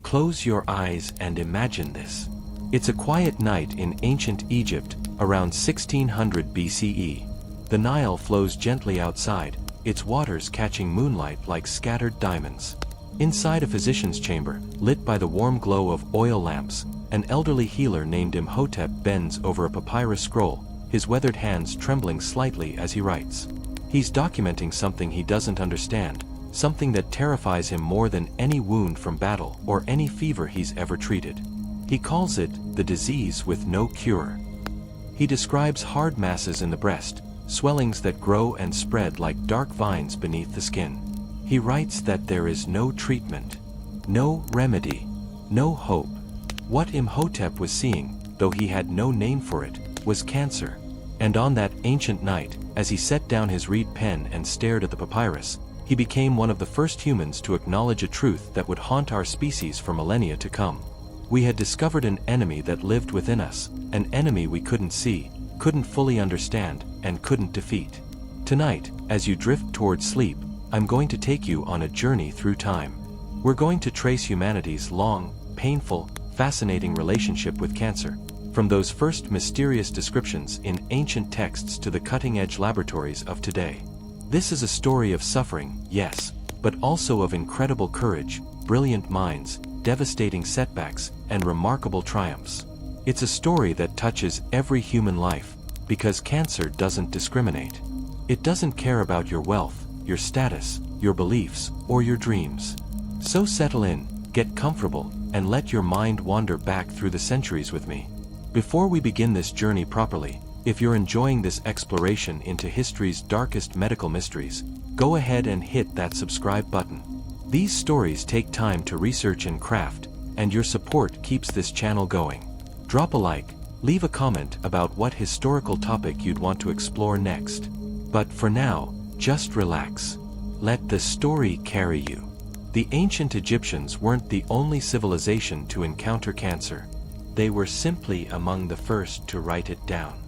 Close your eyes and imagine this. It's a quiet night in ancient Egypt, around 1600 BCE. The Nile flows gently outside, its waters catching moonlight like scattered diamonds. Inside a physician's chamber, lit by the warm glow of oil lamps, an elderly healer named Imhotep bends over a papyrus scroll, his weathered hands trembling slightly as he writes. He's documenting something he doesn't understand, something that terrifies him more than any wound from battle or any fever he's ever treated. He calls it the disease with no cure. He describes hard masses in the breast, swellings that grow and spread like dark vines beneath the skin. He writes that there is no treatment, no remedy, no hope. What Imhotep was seeing, though he had no name for it, was cancer. And on that ancient night, as he set down his reed pen and stared at the papyrus, he became one of the first humans to acknowledge a truth that would haunt our species for millennia to come. We had discovered an enemy that lived within us, an enemy we couldn't see, couldn't fully understand, and couldn't defeat. Tonight, as you drift towards sleep, I'm going to take you on a journey through time. We're going to trace humanity's long, painful, fascinating relationship with cancer, from those first mysterious descriptions in ancient texts to the cutting-edge laboratories of today. This is a story of suffering, yes, but also of incredible courage, brilliant minds, devastating setbacks, and remarkable triumphs. It's a story that touches every human life, because cancer doesn't discriminate. It doesn't care about your wealth, your status, your beliefs, or your dreams. So settle in, get comfortable, and let your mind wander back through the centuries with me. Before we begin this journey properly, if you're enjoying this exploration into history's darkest medical mysteries, go ahead and hit that subscribe button. These stories take time to research and craft, and your support keeps this channel going. Drop a like, leave a comment about what historical topic you'd want to explore next. But for now, just relax. Let the story carry you. The ancient Egyptians weren't the only civilization to encounter cancer. They were simply among the first to write it down.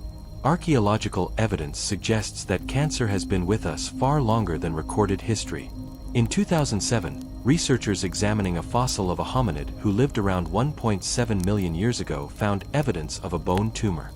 Archaeological evidence suggests that cancer has been with us far longer than recorded history. In 2007, researchers examining a fossil of a hominid who lived around 1.7 million years ago found evidence of a bone tumor.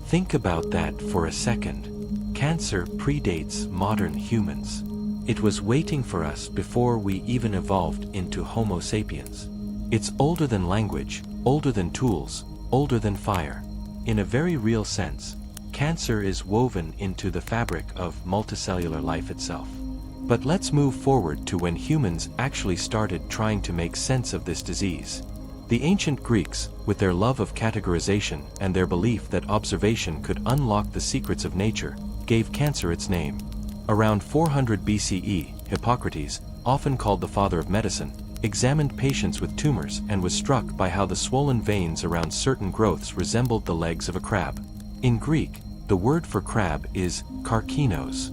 Think about that for a second. Cancer predates modern humans. It was waiting for us before we even evolved into Homo sapiens. It's older than language, older than tools, older than fire. In a very real sense, cancer is woven into the fabric of multicellular life itself. But let's move forward to when humans actually started trying to make sense of this disease. The ancient Greeks, with their love of categorization and their belief that observation could unlock the secrets of nature, gave cancer its name. Around 400 BCE, Hippocrates, often called the father of medicine, examined patients with tumors and was struck by how the swollen veins around certain growths resembled the legs of a crab. In Greek, the word for crab is karkinos.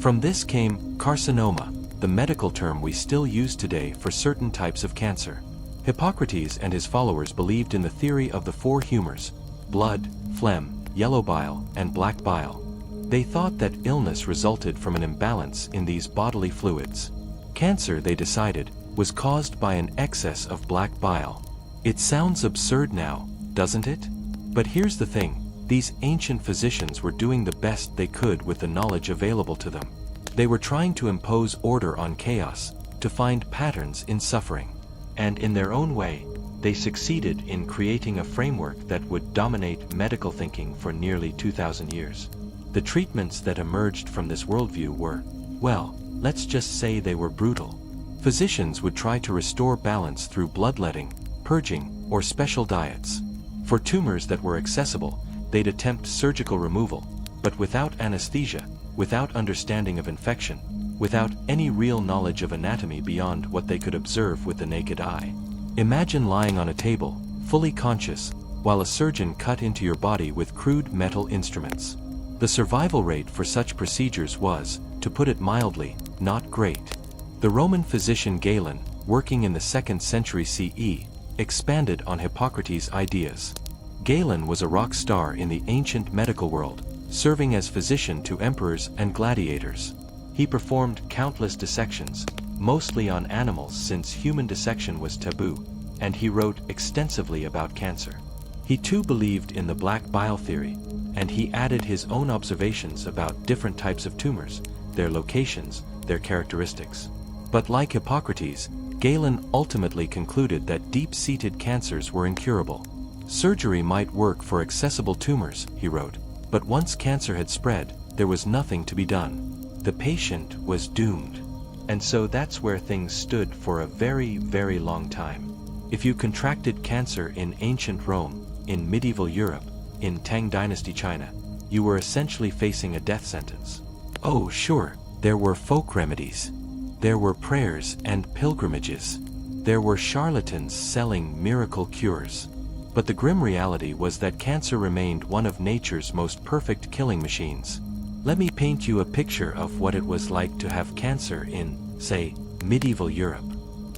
From this came carcinoma, the medical term we still use today for certain types of cancer. Hippocrates and his followers believed in the theory of the four humors: blood, phlegm, yellow bile, and black bile. They thought that illness resulted from an imbalance in these bodily fluids. Cancer, they decided, was caused by an excess of black bile. It sounds absurd now, doesn't it? But here's the thing. These ancient physicians were doing the best they could with the knowledge available to them. They were trying to impose order on chaos, to find patterns in suffering. And in their own way, they succeeded in creating a framework that would dominate medical thinking for nearly 2,000 years. The treatments that emerged from this worldview were, well, let's just say they were brutal. Physicians would try to restore balance through bloodletting, purging, or special diets. For tumors that were accessible, they'd attempt surgical removal, but without anesthesia, without understanding of infection, without any real knowledge of anatomy beyond what they could observe with the naked eye. Imagine lying on a table, fully conscious, while a surgeon cut into your body with crude metal instruments. The survival rate for such procedures was, to put it mildly, not great. The Roman physician Galen, working in the 2nd century CE, expanded on Hippocrates' ideas. Galen was a rock star in the ancient medical world, serving as physician to emperors and gladiators. He performed countless dissections, mostly on animals since human dissection was taboo, and he wrote extensively about cancer. He too believed in the black bile theory, and he added his own observations about different types of tumors, their locations, their characteristics. But like Hippocrates, Galen ultimately concluded that deep-seated cancers were incurable. Surgery might work for accessible tumors, he wrote, but once cancer had spread, there was nothing to be done. The patient was doomed. And so that's where things stood for a very, very long time. If you contracted cancer in ancient Rome, in medieval Europe, in Tang Dynasty China, you were essentially facing a death sentence. Oh, sure, there were folk remedies. There were prayers and pilgrimages. There were charlatans selling miracle cures. But the grim reality was that cancer remained one of nature's most perfect killing machines. Let me paint you a picture of what it was like to have cancer in, say, medieval Europe.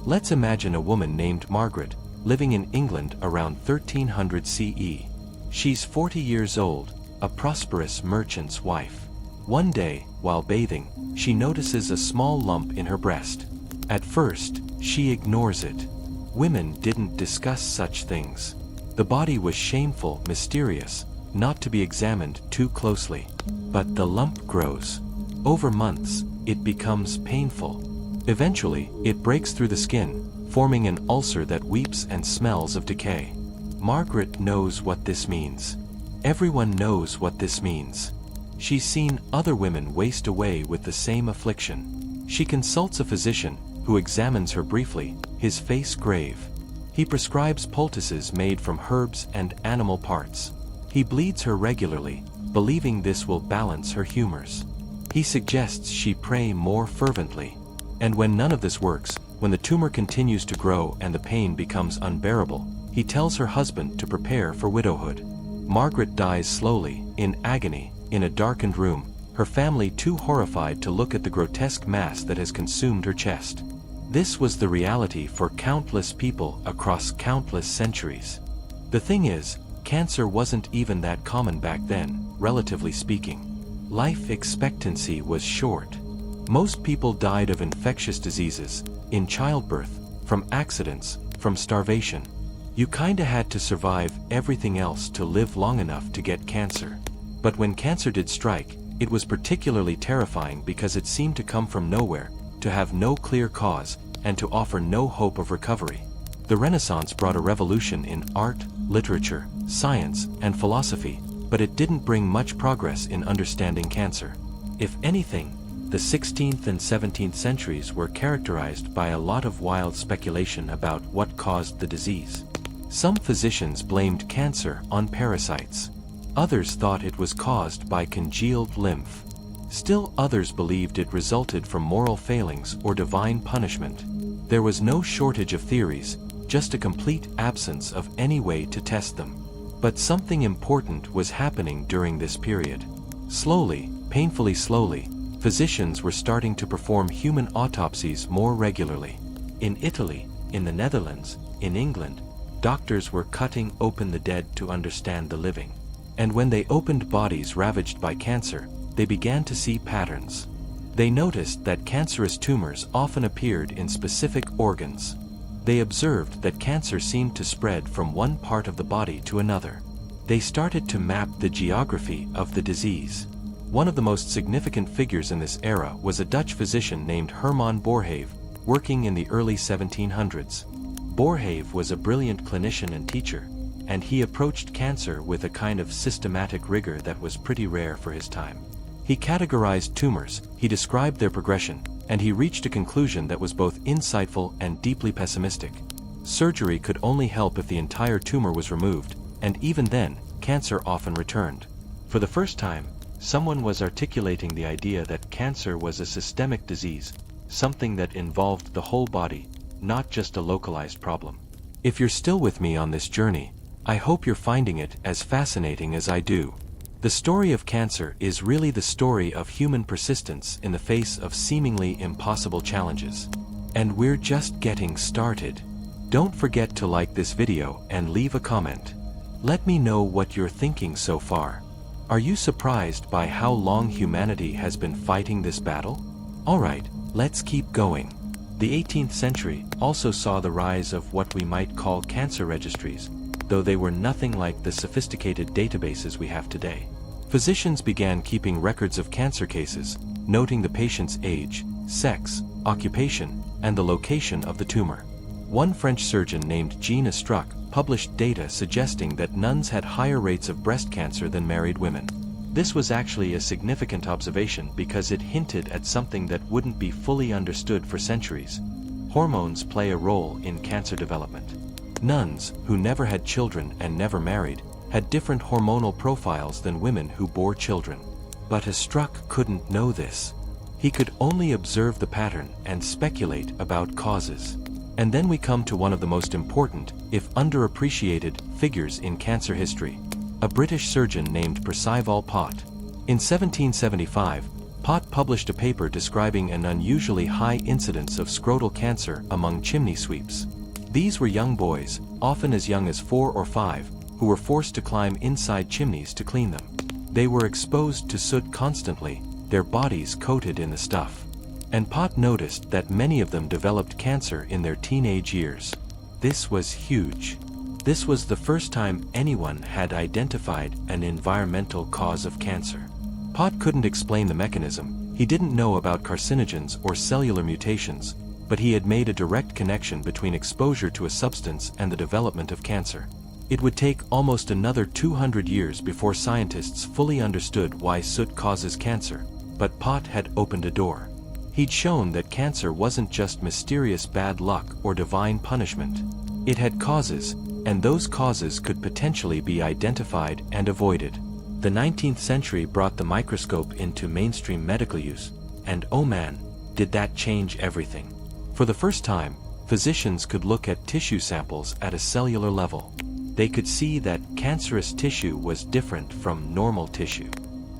Let's imagine a woman named Margaret, living in England around 1300 CE. She's 40 years old, a prosperous merchant's wife. One day, while bathing, she notices a small lump in her breast. At first, she ignores it. Women didn't discuss such things. The body was shameful, mysterious, not to be examined too closely. But the lump grows. Over months, it becomes painful. Eventually, it breaks through the skin, forming an ulcer that weeps and smells of decay. Margaret knows what this means. Everyone knows what this means. She's seen other women waste away with the same affliction. She consults a physician, who examines her briefly, his face grave. He prescribes poultices made from herbs and animal parts. He bleeds her regularly, believing this will balance her humors. He suggests she pray more fervently. And when none of this works, when the tumor continues to grow and the pain becomes unbearable, he tells her husband to prepare for widowhood. Margaret dies slowly, in agony, in a darkened room, her family too horrified to look at the grotesque mass that has consumed her chest. This was the reality for countless people across countless centuries. The thing is, cancer wasn't even that common back then, relatively speaking. Life expectancy was short. Most people died of infectious diseases, in childbirth, from accidents, from starvation. You kinda had to survive everything else to live long enough to get cancer. But when cancer did strike, it was particularly terrifying because it seemed to come from nowhere, to have no clear cause, and to offer no hope of recovery. The Renaissance brought a revolution in art, literature, science, and philosophy, but it didn't bring much progress in understanding cancer. If anything, the 16th and 17th centuries were characterized by a lot of wild speculation about what caused the disease. Some physicians blamed cancer on parasites. Others thought it was caused by congealed lymph. Still others believed it resulted from moral failings or divine punishment. There was no shortage of theories, just a complete absence of any way to test them. But something important was happening during this period. Slowly, painfully slowly, physicians were starting to perform human autopsies more regularly. In Italy, in the Netherlands, in England, doctors were cutting open the dead to understand the living. And when they opened bodies ravaged by cancer, they began to see patterns. They noticed that cancerous tumors often appeared in specific organs. They observed that cancer seemed to spread from one part of the body to another. They started to map the geography of the disease. One of the most significant figures in this era was a Dutch physician named Herman Boerhaave, working in the early 1700s. Boerhaave was a brilliant clinician and teacher, and he approached cancer with a kind of systematic rigor that was pretty rare for his time. He categorized tumors, he described their progression, and he reached a conclusion that was both insightful and deeply pessimistic. Surgery could only help if the entire tumor was removed, and even then, cancer often returned. For the first time, someone was articulating the idea that cancer was a systemic disease, something that involved the whole body, not just a localized problem. If you're still with me on this journey, I hope you're finding it as fascinating as I do. The story of cancer is really the story of human persistence in the face of seemingly impossible challenges. And we're just getting started. Don't forget to like this video and leave a comment. Let me know what you're thinking so far. Are you surprised by how long humanity has been fighting this battle? Alright, let's keep going. The 18th century also saw the rise of what we might call cancer registries, though they were nothing like the sophisticated databases we have today. Physicians began keeping records of cancer cases, noting the patient's age, sex, occupation, and the location of the tumor. One French surgeon named Jean Estruc published data suggesting that nuns had higher rates of breast cancer than married women. This was actually a significant observation because it hinted at something that wouldn't be fully understood for centuries. Hormones play a role in cancer development. Nuns, who never had children and never married, had different hormonal profiles than women who bore children. But Estruc couldn't know this. He could only observe the pattern and speculate about causes. And then we come to one of the most important, if underappreciated, figures in cancer history. A British surgeon named Percival Pott. In 1775, Pott published a paper describing an unusually high incidence of scrotal cancer among chimney sweeps. These were young boys, often as young as 4 or 5, who were forced to climb inside chimneys to clean them. They were exposed to soot constantly, their bodies coated in the stuff. And Pott noticed that many of them developed cancer in their teenage years. This was huge. This was the first time anyone had identified an environmental cause of cancer. Pott couldn't explain the mechanism, he didn't know about carcinogens or cellular mutations, but he had made a direct connection between exposure to a substance and the development of cancer. It would take almost another 200 years before scientists fully understood why soot causes cancer, but Pott had opened a door. He'd shown that cancer wasn't just mysterious bad luck or divine punishment. It had causes, and those causes could potentially be identified and avoided. The 19th century brought the microscope into mainstream medical use, and oh man, did that change everything. For the first time, physicians could look at tissue samples at a cellular level. They could see that cancerous tissue was different from normal tissue.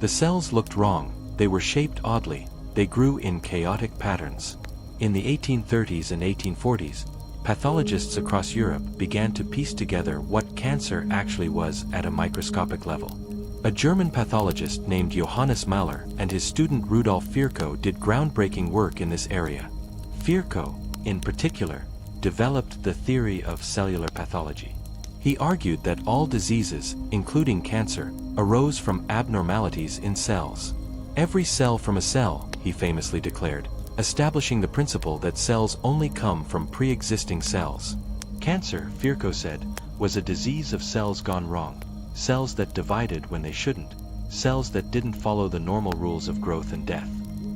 The cells looked wrong, they were shaped oddly, they grew in chaotic patterns. In the 1830s and 1840s, pathologists across Europe began to piece together what cancer actually was at a microscopic level. A German pathologist named Johannes Mahler and his student Rudolf Virchow did groundbreaking work in this area. Virchow, in particular, developed the theory of cellular pathology. He argued that all diseases, including cancer, arose from abnormalities in cells. Every cell from a cell, he famously declared, establishing the principle that cells only come from pre-existing cells. Cancer, Virchow said, was a disease of cells gone wrong, cells that divided when they shouldn't, cells that didn't follow the normal rules of growth and death.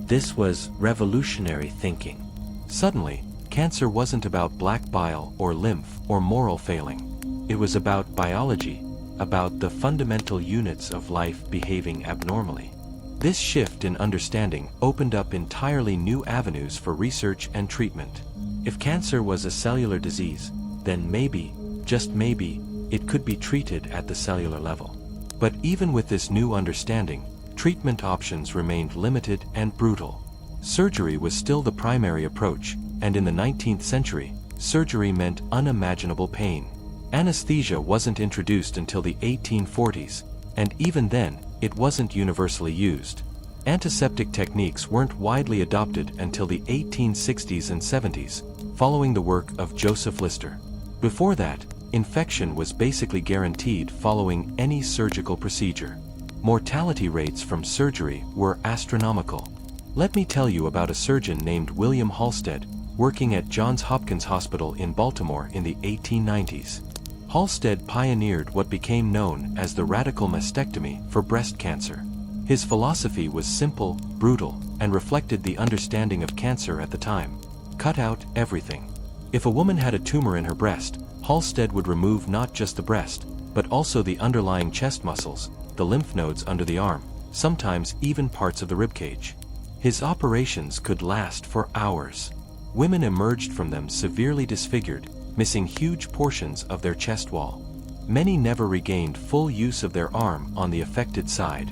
This was revolutionary thinking. Suddenly, cancer wasn't about black bile or lymph or moral failing. It was about biology, about the fundamental units of life behaving abnormally. This shift in understanding opened up entirely new avenues for research and treatment. If cancer was a cellular disease, then maybe, just maybe, it could be treated at the cellular level. But even with this new understanding, treatment options remained limited and brutal. Surgery was still the primary approach, and in the 19th century, surgery meant unimaginable pain. Anesthesia wasn't introduced until the 1840s, and even then, it wasn't universally used. Antiseptic techniques weren't widely adopted until the 1860s and 70s, following the work of Joseph Lister. Before that, infection was basically guaranteed following any surgical procedure. Mortality rates from surgery were astronomical. Let me tell you about a surgeon named William Halsted, working at Johns Hopkins Hospital in Baltimore in the 1890s. Halsted pioneered what became known as the radical mastectomy for breast cancer. His philosophy was simple, brutal, and reflected the understanding of cancer at the time. Cut out everything. If a woman had a tumor in her breast, Halsted would remove not just the breast, but also the underlying chest muscles, the lymph nodes under the arm, sometimes even parts of the ribcage. His operations could last for hours. Women emerged from them severely disfigured, missing huge portions of their chest wall. Many never regained full use of their arm on the affected side.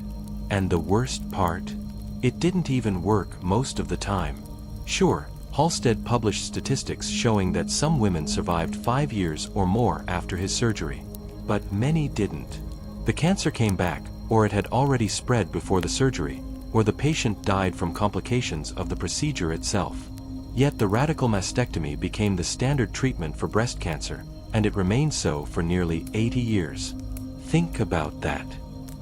And the worst part? It didn't even work most of the time. Sure, Halsted published statistics showing that some women survived 5 years or more after his surgery. But many didn't. The cancer came back, or it had already spread before the surgery, or the patient died from complications of the procedure itself. Yet the radical mastectomy became the standard treatment for breast cancer, and it remained so for nearly 80 years. Think about that.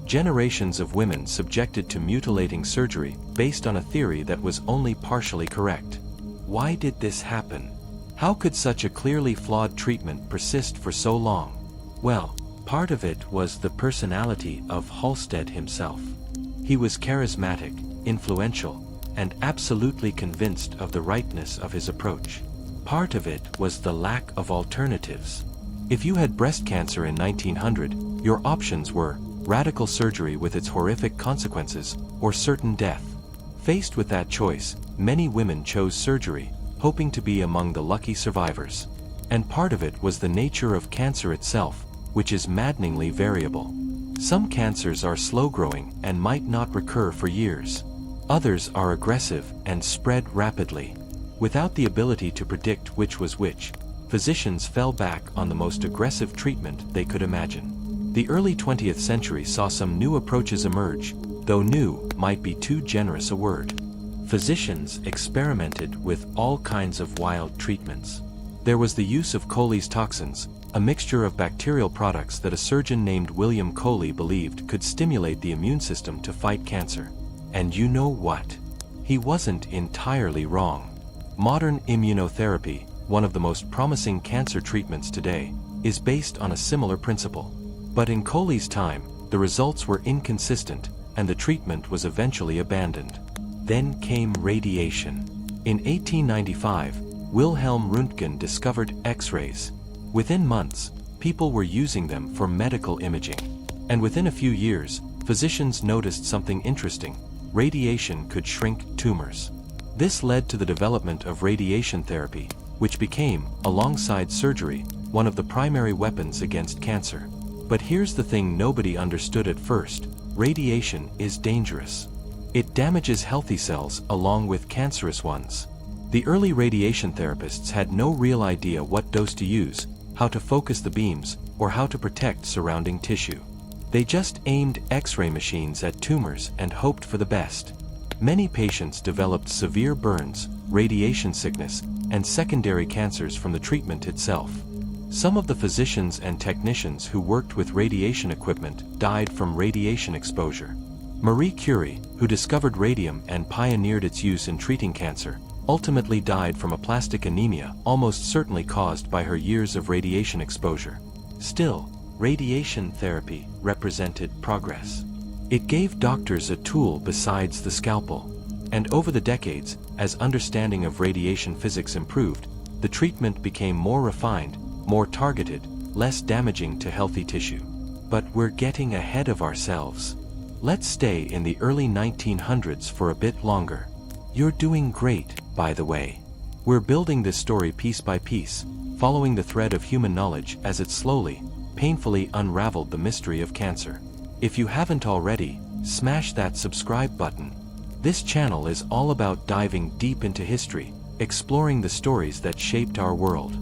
Generations of women subjected to mutilating surgery based on a theory that was only partially correct. Why did this happen? How could such a clearly flawed treatment persist for so long? Well, part of it was the personality of Halsted himself. He was charismatic, influential, and absolutely convinced of the rightness of his approach. Part of it was the lack of alternatives. If you had breast cancer in 1900, your options were radical surgery with its horrific consequences, or certain death. Faced with that choice, many women chose surgery, hoping to be among the lucky survivors. And part of it was the nature of cancer itself, which is maddeningly variable. Some cancers are slow-growing and might not recur for years. Others are aggressive and spread rapidly. Without the ability to predict which was which, physicians fell back on the most aggressive treatment they could imagine. The early 20th century saw some new approaches emerge, though new might be too generous a word. Physicians experimented with all kinds of wild treatments. There was the use of Coley's toxins, a mixture of bacterial products that a surgeon named William Coley believed could stimulate the immune system to fight cancer. And you know what? He wasn't entirely wrong. Modern immunotherapy, one of the most promising cancer treatments today, is based on a similar principle. But in Coley's time, the results were inconsistent, and the treatment was eventually abandoned. Then came radiation. In 1895, Wilhelm Röntgen discovered X-rays. Within months, people were using them for medical imaging. And within a few years, physicians noticed something interesting. Radiation could shrink tumors. This led to the development of radiation therapy, which became, alongside surgery, one of the primary weapons against cancer. But here's the thing nobody understood at first: radiation is dangerous. It damages healthy cells along with cancerous ones. The early radiation therapists had no real idea what dose to use, how to focus the beams, or how to protect surrounding tissue. They just aimed X-ray machines at tumors and hoped for the best. Many patients developed severe burns, radiation sickness, and secondary cancers from the treatment itself. Some of the physicians and technicians who worked with radiation equipment died from radiation exposure. Marie Curie, who discovered radium and pioneered its use in treating cancer, ultimately died from aplastic anemia, almost certainly caused by her years of radiation exposure. Still, radiation therapy represented progress. It gave doctors a tool besides the scalpel. And over the decades, as understanding of radiation physics improved, the treatment became more refined, more targeted, less damaging to healthy tissue. But we're getting ahead of ourselves. Let's stay in the early 1900s for a bit longer. You're doing great, by the way. We're building this story piece by piece, following the thread of human knowledge as it slowly, painfully unraveled the mystery of cancer. If you haven't already, smash that subscribe button. This channel is all about diving deep into history, exploring the stories that shaped our world.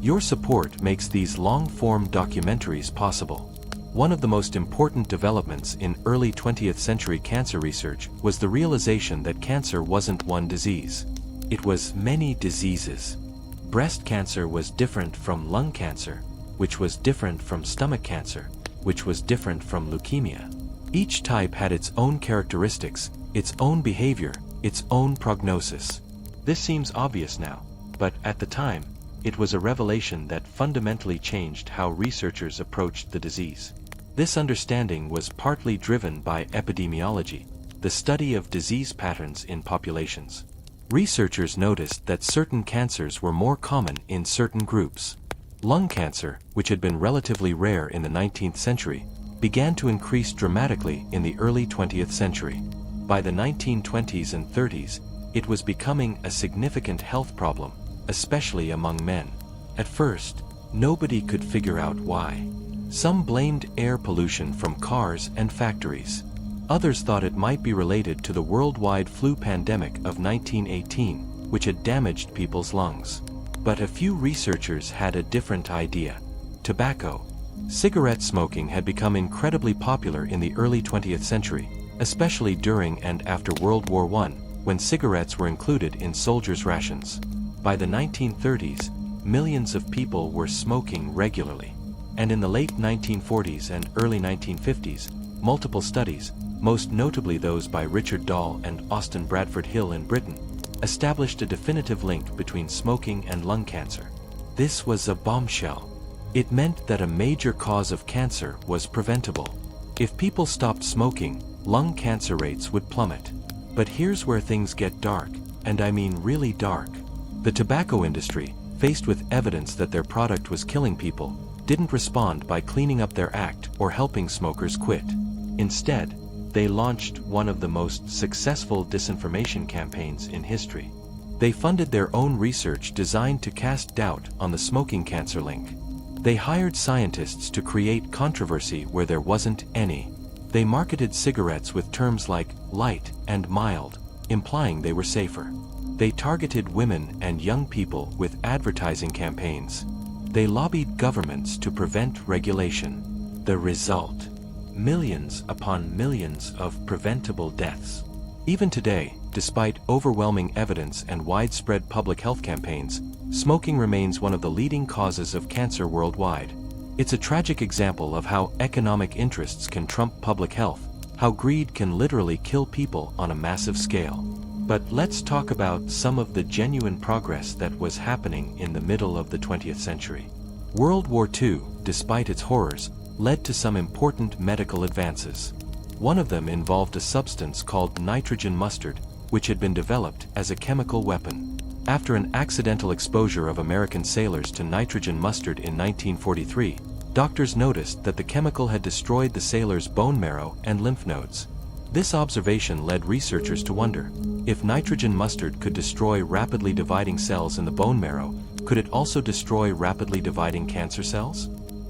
Your support makes these long-form documentaries possible. One of the most important developments in early 20th century cancer research was the realization that cancer wasn't one disease. It was many diseases. Breast cancer was different from lung cancer, which was different from stomach cancer, which was different from leukemia. Each type had its own characteristics, its own behavior, its own prognosis. This seems obvious now, but at the time, it was a revelation that fundamentally changed how researchers approached the disease. This understanding was partly driven by epidemiology, the study of disease patterns in populations. Researchers noticed that certain cancers were more common in certain groups. Lung cancer, which had been relatively rare in the 19th century, began to increase dramatically in the early 20th century. By the 1920s and 30s, it was becoming a significant health problem, especially among men. At first, nobody could figure out why. Some blamed air pollution from cars and factories. Others thought it might be related to the worldwide flu pandemic of 1918, which had damaged people's lungs. But a few researchers had a different idea. Tobacco. Cigarette smoking had become incredibly popular in the early 20th century, especially during and after World War I, when cigarettes were included in soldiers' rations. By the 1930s, millions of people were smoking regularly. And in the late 1940s and early 1950s, multiple studies, most notably those by Richard Dahl and Austin Bradford Hill in Britain, established a definitive link between smoking and lung cancer. This was a bombshell. It meant that a major cause of cancer was preventable. If people stopped smoking, lung cancer rates would plummet. But here's where things get dark, and I mean really dark. The tobacco industry, faced with evidence that their product was killing people, didn't respond by cleaning up their act or helping smokers quit. Instead, they launched one of the most successful disinformation campaigns in history. They funded their own research designed to cast doubt on the smoking cancer link. They hired scientists to create controversy where there wasn't any. They marketed cigarettes with terms like light and mild, implying they were safer. They targeted women and young people with advertising campaigns. They lobbied governments to prevent regulation. The result: millions upon millions of preventable deaths. Even today, despite overwhelming evidence and widespread public health campaigns, smoking remains one of the leading causes of cancer worldwide. It's a tragic example of how economic interests can trump public health, how greed can literally kill people on a massive scale. But let's talk about some of the genuine progress that was happening in the middle of the 20th century. World War II, despite its horrors, led to some important medical advances. One of them involved a substance called nitrogen mustard, which had been developed as a chemical weapon. After an accidental exposure of American sailors to nitrogen mustard in 1943, doctors noticed that the chemical had destroyed the sailors' bone marrow and lymph nodes. This observation led researchers to wonder, if nitrogen mustard could destroy rapidly dividing cells in the bone marrow, could it also destroy rapidly dividing cancer cells?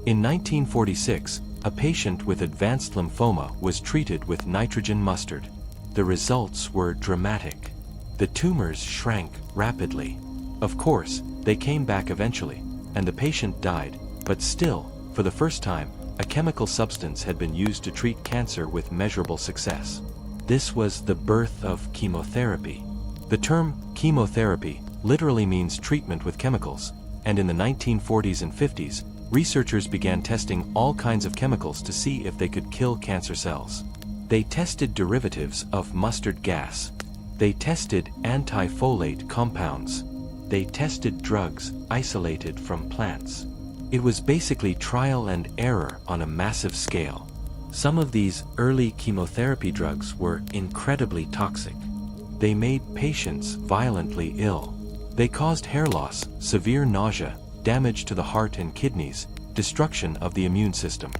In 1946, a patient with advanced lymphoma was treated with nitrogen mustard. The results were dramatic. The tumors shrank rapidly. Of course, they came back eventually, and the patient died, but still, for the first time, a chemical substance had been used to treat cancer with measurable success. This was the birth of chemotherapy. The term chemotherapy literally means treatment with chemicals, and in the 1940s and 50s, researchers began testing all kinds of chemicals to see if they could kill cancer cells. They tested derivatives of mustard gas. They tested anti-folate compounds. They tested drugs isolated from plants. It was basically trial and error on a massive scale. Some of these early chemotherapy drugs were incredibly toxic. They made patients violently ill. They caused hair loss, severe nausea, damage to the heart and kidneys, destruction of the immune system.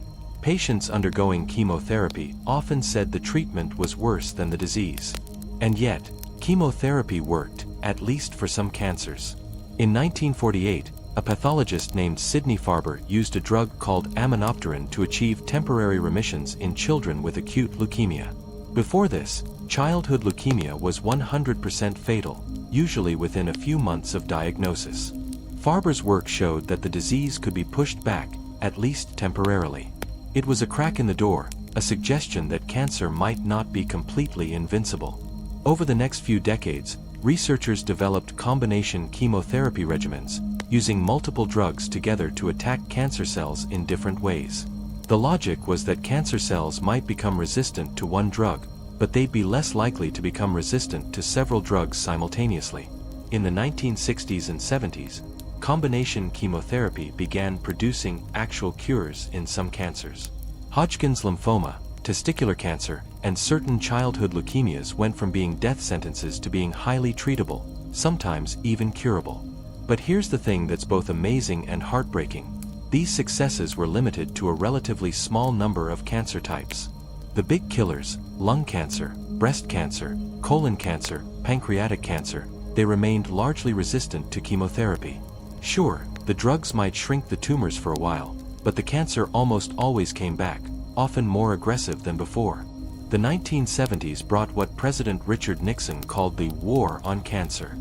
Patients undergoing chemotherapy often said the treatment was worse than the disease. And yet, chemotherapy worked, at least for some cancers. In 1948, a pathologist named Sidney Farber used a drug called aminopterin to achieve temporary remissions in children with acute leukemia. Before this, childhood leukemia was 100% fatal, usually within a few months of diagnosis. Farber's work showed that the disease could be pushed back, at least temporarily. It was a crack in the door, a suggestion that cancer might not be completely invincible. Over the next few decades, researchers developed combination chemotherapy regimens, using multiple drugs together to attack cancer cells in different ways. The logic was that cancer cells might become resistant to one drug, but they'd be less likely to become resistant to several drugs simultaneously. In the 1960s and 70s, combination chemotherapy began producing actual cures in some cancers. Hodgkin's lymphoma, testicular cancer, and certain childhood leukemias went from being death sentences to being highly treatable, sometimes even curable. But here's the thing that's both amazing and heartbreaking. These successes were limited to a relatively small number of cancer types. The big killers, lung cancer, breast cancer, colon cancer, pancreatic cancer, they remained largely resistant to chemotherapy. Sure, the drugs might shrink the tumors for a while, but the cancer almost always came back, often more aggressive than before. The 1970s brought what President Richard Nixon called the War on Cancer.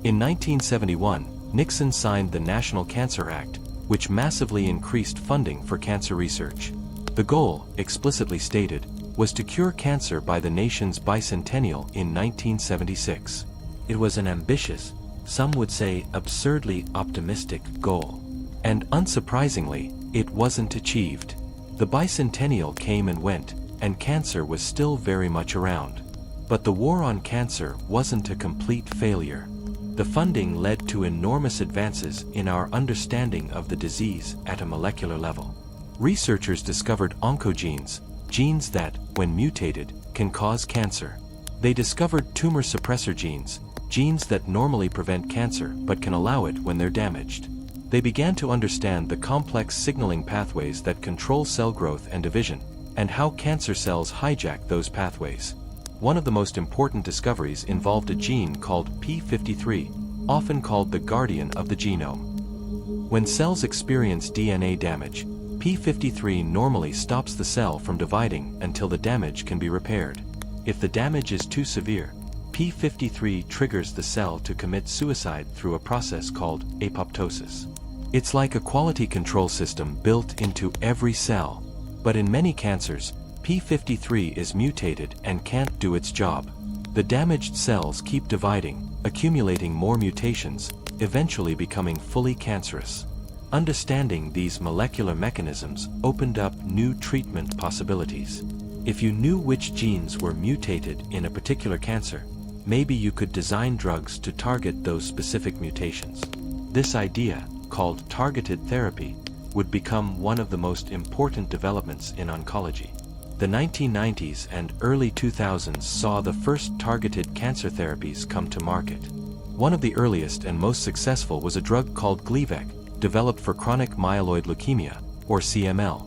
In 1971, Nixon signed the National Cancer Act, which massively increased funding for cancer research. The goal, explicitly stated, was to cure cancer by the nation's bicentennial in 1976. It was an ambitious, some would say absurdly optimistic goal. And unsurprisingly, it wasn't achieved. The bicentennial came and went, and cancer was still very much around. But the war on cancer wasn't a complete failure. The funding led to enormous advances in our understanding of the disease at a molecular level. Researchers discovered oncogenes, genes that, when mutated, can cause cancer. They discovered tumor suppressor genes, genes that normally prevent cancer but can allow it when they're damaged. They began to understand the complex signaling pathways that control cell growth and division, and how cancer cells hijack those pathways. One of the most important discoveries involved a gene called p53, often called the guardian of the genome. When cells experience DNA damage, p53 normally stops the cell from dividing until the damage can be repaired. If the damage is too severe, p53 triggers the cell to commit suicide through a process called apoptosis. It's like a quality control system built into every cell. But in many cancers, p53 is mutated and can't do its job. The damaged cells keep dividing, accumulating more mutations, eventually becoming fully cancerous. Understanding these molecular mechanisms opened up new treatment possibilities. If you knew which genes were mutated in a particular cancer, maybe you could design drugs to target those specific mutations. This idea, called targeted therapy, would become one of the most important developments in oncology. The 1990s and early 2000s saw the first targeted cancer therapies come to market. One of the earliest and most successful was a drug called Gleevec, developed for chronic myeloid leukemia, or CML.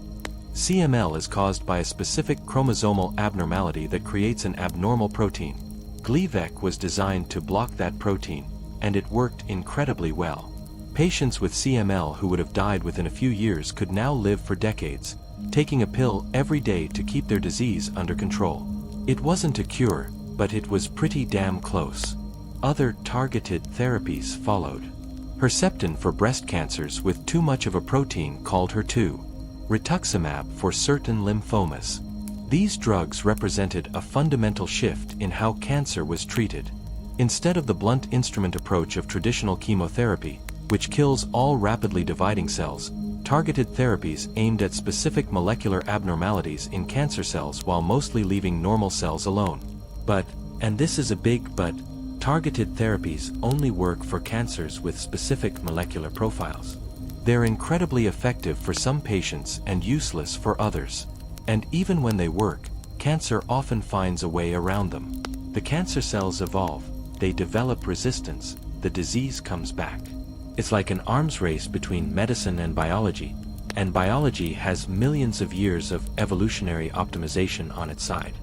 CML is caused by a specific chromosomal abnormality that creates an abnormal protein. Gleevec was designed to block that protein, and it worked incredibly well. Patients with CML who would have died within a few years could now live for decades, taking a pill every day to keep their disease under control. It wasn't a cure, but it was pretty damn close. Other targeted therapies followed. Herceptin for breast cancers with too much of a protein called HER2. Rituximab for certain lymphomas. These drugs represented a fundamental shift in how cancer was treated. Instead of the blunt instrument approach of traditional chemotherapy, which kills all rapidly dividing cells, targeted therapies aimed at specific molecular abnormalities in cancer cells while mostly leaving normal cells alone. But, and this is a big but, targeted therapies only work for cancers with specific molecular profiles. They're incredibly effective for some patients and useless for others. And even when they work, cancer often finds a way around them. The cancer cells evolve, they develop resistance, the disease comes back. It's like an arms race between medicine and biology has millions of years of evolutionary optimization on its side.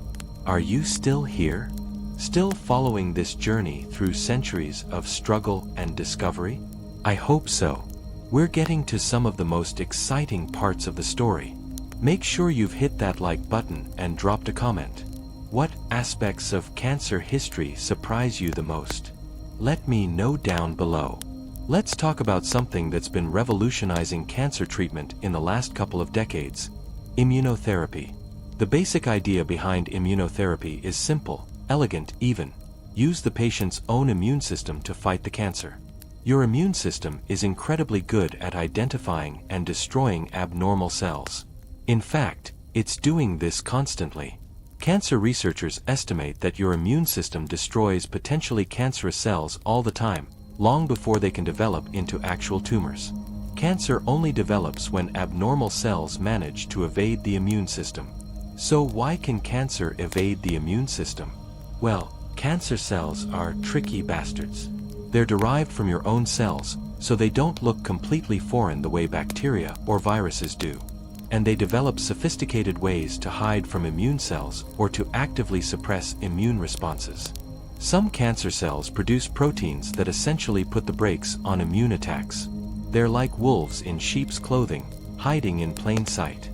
Are you still here? Still following this journey through centuries of struggle and discovery? I hope so. We're getting to some of the most exciting parts of the story. Make sure you've hit that like button and dropped a comment. What aspects of cancer history surprise you the most? Let me know down below. Let's talk about something that's been revolutionizing cancer treatment in the last couple of decades: immunotherapy. The basic idea behind immunotherapy is simple, elegant even. Use the patient's own immune system to fight the cancer. Your immune system is incredibly good at identifying and destroying abnormal cells. In fact, it's doing this constantly. Cancer researchers estimate that your immune system destroys potentially cancerous cells all the time, long before they can develop into actual tumors. Cancer only develops when abnormal cells manage to evade the immune system. So why can cancer evade the immune system? Well, cancer cells are tricky bastards. They're derived from your own cells, so they don't look completely foreign the way bacteria or viruses do. And they develop sophisticated ways to hide from immune cells or to actively suppress immune responses. Some cancer cells produce proteins that essentially put the brakes on immune attacks. They're like wolves in sheep's clothing, hiding in plain sight.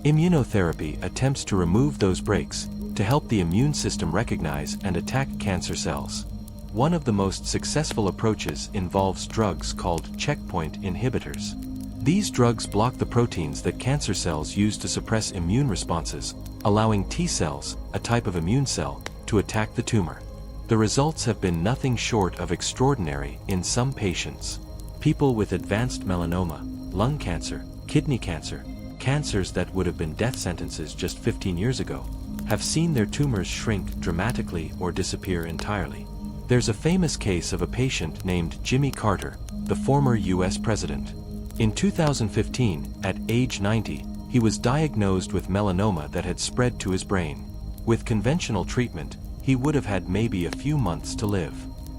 Immunotherapy attempts to remove those brakes, to help the immune system recognize and attack cancer cells. One of the most successful approaches involves drugs called checkpoint inhibitors. These drugs block the proteins that cancer cells use to suppress immune responses, allowing T cells, a type of immune cell, to attack the tumor. The results have been nothing short of extraordinary in some patients. People with advanced melanoma, lung cancer, kidney cancer, cancers that would have been death sentences just 15 years ago, have seen their tumors shrink dramatically or disappear entirely. There's a famous case of a patient named Jimmy Carter, the former US president. In 2015, at age 90, he was diagnosed with melanoma that had spread to his brain. With conventional treatment, he would have had maybe a few months to live.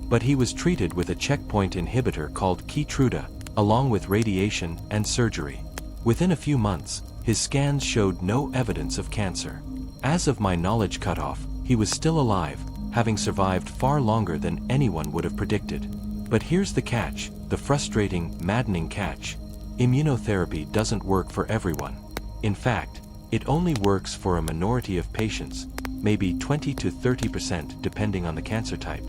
But he was treated with a checkpoint inhibitor called Keytruda, along with radiation and surgery. Within a few months, his scans showed no evidence of cancer. As of my knowledge cutoff, he was still alive, having survived far longer than anyone would have predicted. But here's the catch, the frustrating, maddening catch. Immunotherapy doesn't work for everyone. In fact, it only works for a minority of patients, maybe 20 to 30% depending on the cancer type.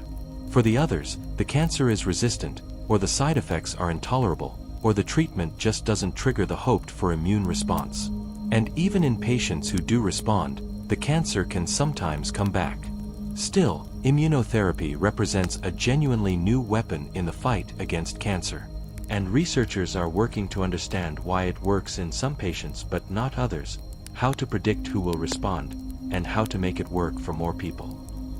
For the others, the cancer is resistant, or the side effects are intolerable, or the treatment just doesn't trigger the hoped-for immune response. And even in patients who do respond, the cancer can sometimes come back. Still, immunotherapy represents a genuinely new weapon in the fight against cancer. And researchers are working to understand why it works in some patients but not others, how to predict who will respond, and how to make it work for more people.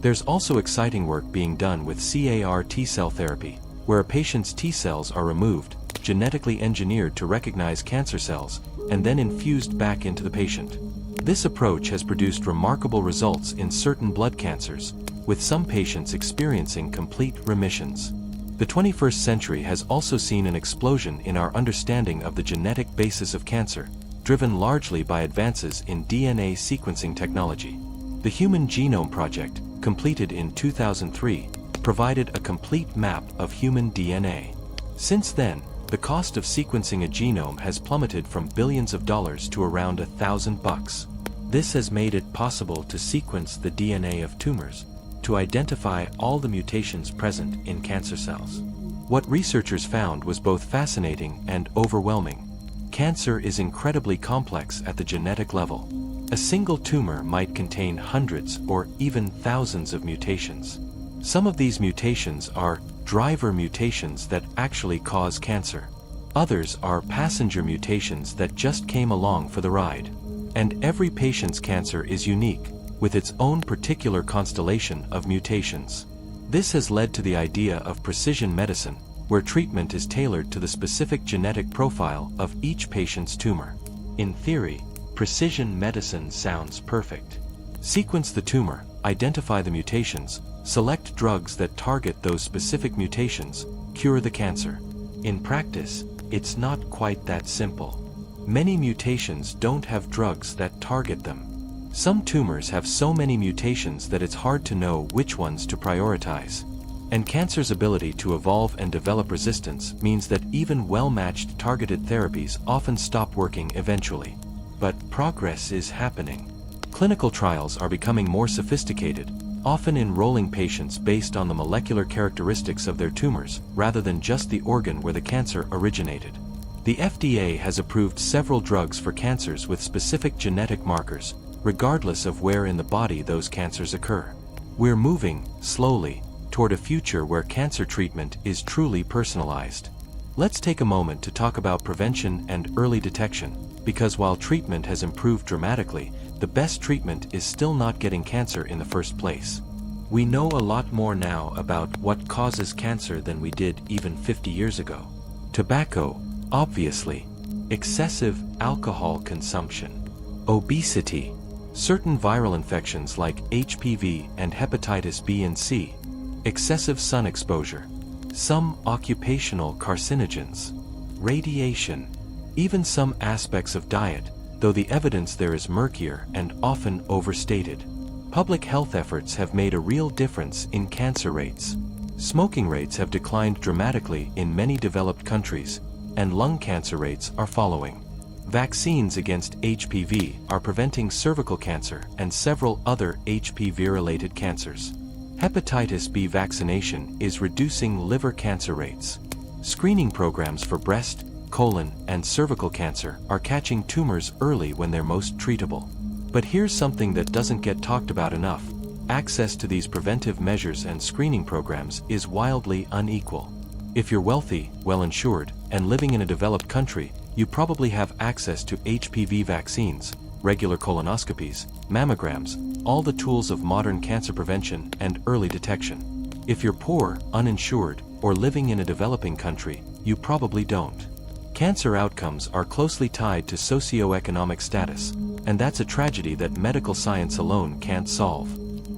There's also exciting work being done with CAR T-cell therapy, where a patient's T-cells are removed, genetically engineered to recognize cancer cells, and then infused back into the patient. This approach has produced remarkable results in certain blood cancers, with some patients experiencing complete remissions. The 21st century has also seen an explosion in our understanding of the genetic basis of cancer, driven largely by advances in DNA sequencing technology. The Human Genome Project, completed in 2003, provided a complete map of human DNA. Since then, the cost of sequencing a genome has plummeted from billions of dollars to around $1,000. This has made it possible to sequence the DNA of tumors, to identify all the mutations present in cancer cells. What researchers found was both fascinating and overwhelming. Cancer is incredibly complex at the genetic level. A single tumor might contain hundreds or even thousands of mutations. Some of these mutations are driver mutations that actually cause cancer. Others are passenger mutations that just came along for the ride. And every patient's cancer is unique, with its own particular constellation of mutations. This has led to the idea of precision medicine, where treatment is tailored to the specific genetic profile of each patient's tumor. In theory, precision medicine sounds perfect. Sequence the tumor, identify the mutations, select drugs that target those specific mutations, cure the cancer. In practice, it's not quite that simple. Many mutations don't have drugs that target them. Some tumors have so many mutations that it's hard to know which ones to prioritize. And cancer's ability to evolve and develop resistance means that even well-matched targeted therapies often stop working eventually. But progress is happening. Clinical trials are becoming more sophisticated, often enrolling patients based on the molecular characteristics of their tumors, rather than just the organ where the cancer originated. The FDA has approved several drugs for cancers with specific genetic markers, regardless of where in the body those cancers occur. We're moving, slowly, toward a future where cancer treatment is truly personalized. Let's take a moment to talk about prevention and early detection, because while treatment has improved dramatically, the best treatment is still not getting cancer in the first place. We know a lot more now about what causes cancer than we did even 50 years ago. Tobacco, obviously. Excessive alcohol consumption. Obesity. Certain viral infections like HPV and hepatitis B and C. Excessive sun exposure. Some occupational carcinogens. Radiation. Even some aspects of diet, though the evidence there is murkier and often overstated. Public health efforts have made a real difference in cancer rates. Smoking rates have declined dramatically in many developed countries, and lung cancer rates are following. Vaccines against HPV are preventing cervical cancer and several other HPV-related cancers. Hepatitis B vaccination is reducing liver cancer rates. Screening programs for breast, colon, and cervical cancer are catching tumors early when they're most treatable. But here's something that doesn't get talked about enough: access to these preventive measures and screening programs is wildly unequal. If you're wealthy, well-insured, and living in a developed country, you probably have access to HPV vaccines, regular colonoscopies, mammograms, all the tools of modern cancer prevention and early detection. If you're poor, uninsured, or living in a developing country, you probably don't. Cancer outcomes are closely tied to socioeconomic status, and that's a tragedy that medical science alone can't solve.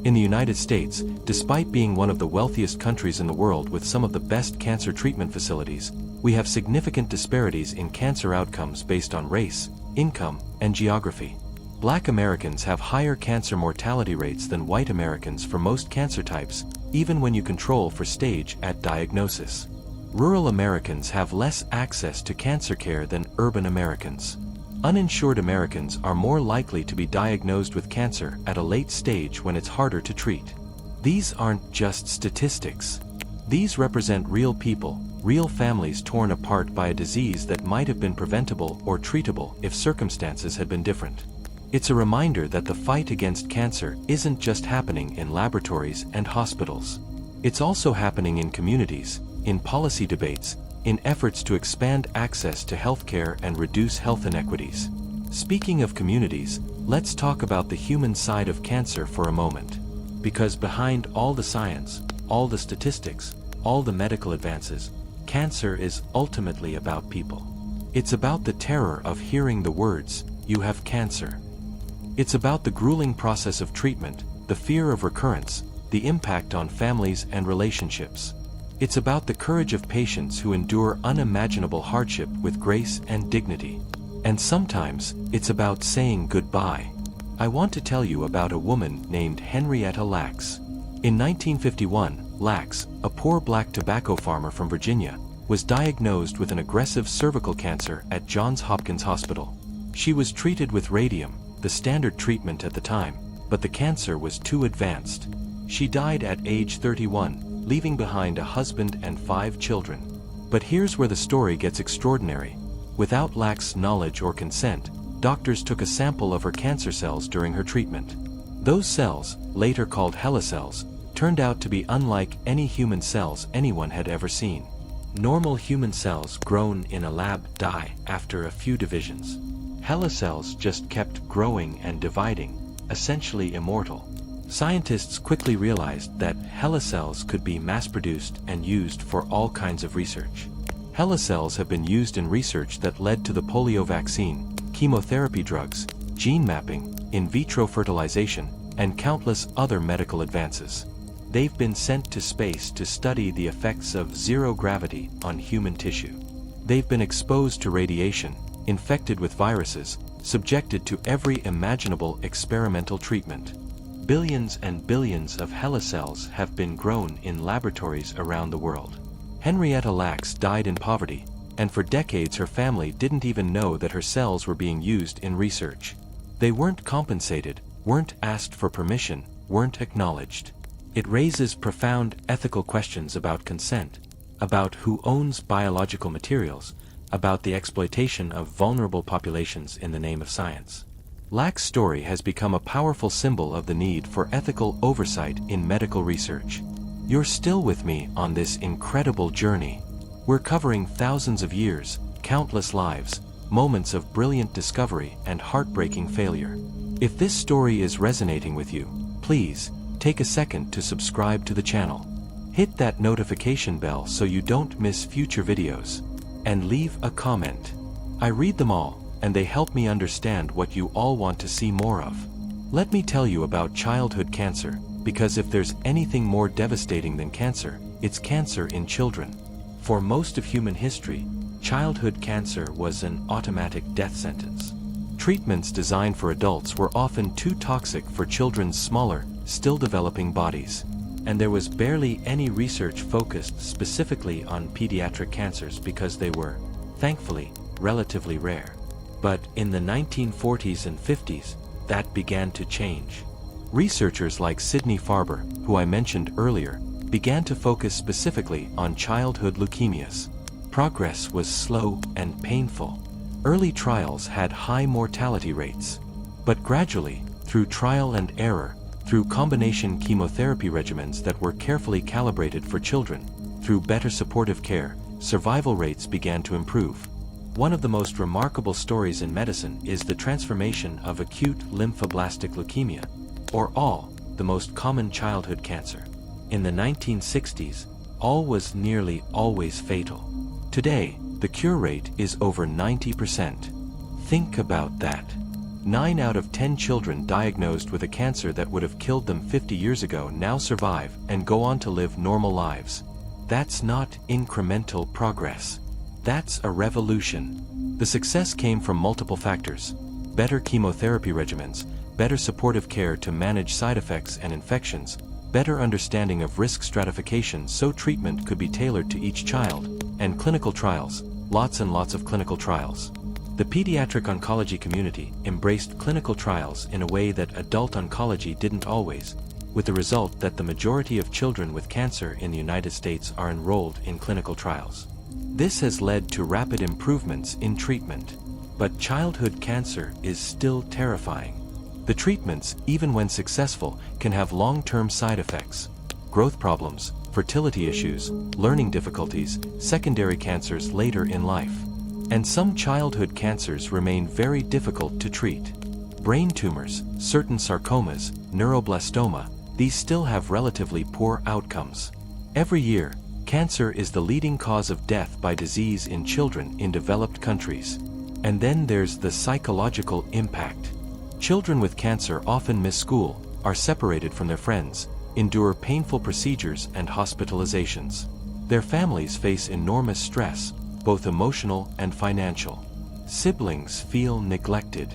In the United States, despite being one of the wealthiest countries in the world with some of the best cancer treatment facilities, we have significant disparities in cancer outcomes based on race, income, and geography. Black Americans have higher cancer mortality rates than white Americans for most cancer types, even when you control for stage at diagnosis. Rural Americans have less access to cancer care than urban Americans. Uninsured Americans are more likely to be diagnosed with cancer at a late stage when it's harder to treat. These aren't just statistics. These represent real people, real families torn apart by a disease that might have been preventable or treatable if circumstances had been different. It's a reminder that the fight against cancer isn't just happening in laboratories and hospitals. It's also happening in communities, in policy debates, in efforts to expand access to healthcare and reduce health inequities. Speaking of communities, let's talk about the human side of cancer for a moment. Because behind all the science, all the statistics, all the medical advances, cancer is ultimately about people. It's about the terror of hearing the words, "You have cancer." It's about the grueling process of treatment, the fear of recurrence, the impact on families and relationships. It's about the courage of patients who endure unimaginable hardship with grace and dignity. And sometimes, it's about saying goodbye. I want to tell you about a woman named Henrietta Lacks. In 1951, Lacks, a poor black tobacco farmer from Virginia, was diagnosed with an aggressive cervical cancer at Johns Hopkins Hospital. She was treated with radium, the standard treatment at the time, but the cancer was too advanced. She died at age 31. Leaving behind a husband and 5 children. But here's where the story gets extraordinary. Without Lacks' knowledge or consent, doctors took a sample of her cancer cells during her treatment. Those cells, later called HeLa cells, turned out to be unlike any human cells anyone had ever seen. Normal human cells grown in a lab die after a few divisions. HeLa cells just kept growing and dividing, essentially immortal. Scientists quickly realized that HeLa cells could be mass-produced and used for all kinds of research. HeLa cells have been used in research that led to the polio vaccine, chemotherapy drugs, gene mapping, in vitro fertilization, and countless other medical advances. They've been sent to space to study the effects of zero gravity on human tissue. They've been exposed to radiation, infected with viruses, subjected to every imaginable experimental treatment. Billions and billions of HeLa cells have been grown in laboratories around the world. Henrietta Lacks died in poverty, and for decades her family didn't even know that her cells were being used in research. They weren't compensated, weren't asked for permission, weren't acknowledged. It raises profound ethical questions about consent, about who owns biological materials, about the exploitation of vulnerable populations in the name of science. Lacks' story has become a powerful symbol of the need for ethical oversight in medical research. You're still with me on this incredible journey. We're covering thousands of years, countless lives, moments of brilliant discovery and heartbreaking failure. If this story is resonating with you, please, take a second to subscribe to the channel. Hit that notification bell so you don't miss future videos. And leave a comment. I read them all, and they help me understand what you all want to see more of. Let me tell you about childhood cancer, because if there's anything more devastating than cancer, it's cancer in children. For most of human history, childhood cancer was an automatic death sentence. Treatments designed for adults were often too toxic for children's smaller, still developing bodies. And there was barely any research focused specifically on pediatric cancers because they were, thankfully, relatively rare. But in the 1940s and 50s, that began to change. Researchers like Sidney Farber, who I mentioned earlier, began to focus specifically on childhood leukemias. Progress was slow and painful. Early trials had high mortality rates. But gradually, through trial and error, through combination chemotherapy regimens that were carefully calibrated for children. Through better supportive care, survival rates began to improve. One of the most remarkable stories in medicine is the transformation of acute lymphoblastic leukemia, or ALL, the most common childhood cancer. In the 1960s, ALL was nearly always fatal. Today, the cure rate is over 90%. Think about that. 9 out of 10 children diagnosed with a cancer that would have killed them 50 years ago now survive and go on to live normal lives. That's not incremental progress. That's a revolution. The success came from multiple factors: better chemotherapy regimens, better supportive care to manage side effects and infections, better understanding of risk stratification so treatment could be tailored to each child, and clinical trials, lots and lots of clinical trials. The pediatric oncology community embraced clinical trials in a way that adult oncology didn't always, with the result that the majority of children with cancer in the United States are enrolled in clinical trials. This has led to rapid improvements in treatment. But childhood cancer is still terrifying. The treatments, even when successful, can have long-term side effects: growth problems, fertility issues, learning difficulties, secondary cancers later in life. And some childhood cancers remain very difficult to treat. Brain tumors, certain sarcomas, neuroblastoma, these still have relatively poor outcomes. Every year, cancer is the leading cause of death by disease in children in developed countries. And then there's the psychological impact. Children with cancer often miss school, are separated from their friends, endure painful procedures and hospitalizations. Their families face enormous stress, both emotional and financial. Siblings feel neglected.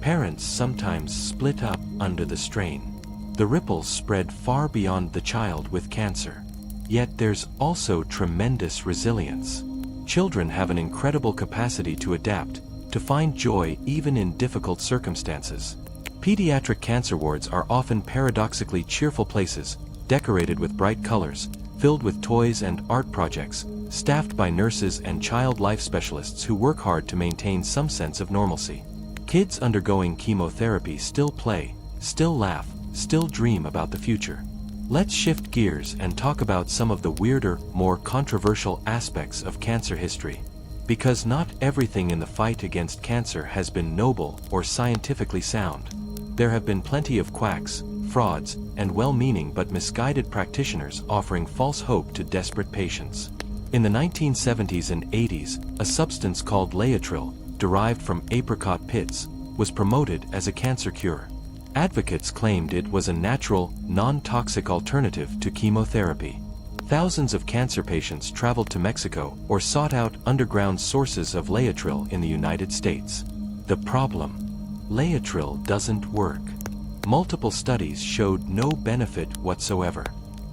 Parents sometimes split up under the strain. The ripples spread far beyond the child with cancer. Yet there's also tremendous resilience. Children have an incredible capacity to adapt, to find joy even in difficult circumstances. Pediatric cancer wards are often paradoxically cheerful places, decorated with bright colors, filled with toys and art projects, staffed by nurses and child life specialists who work hard to maintain some sense of normalcy. Kids undergoing chemotherapy still play, still laugh, still dream about the future. Let's shift gears and talk about some of the weirder, more controversial aspects of cancer history. Because not everything in the fight against cancer has been noble or scientifically sound. There have been plenty of quacks, frauds, and well-meaning but misguided practitioners offering false hope to desperate patients. In the 1970s and 80s, a substance called Laetrile, derived from apricot pits, was promoted as a cancer cure. Advocates claimed it was a natural, non-toxic alternative to chemotherapy. Thousands of cancer patients traveled to Mexico or sought out underground sources of Laetrile in the United States. The problem: Laetrile doesn't work. Multiple studies showed no benefit whatsoever.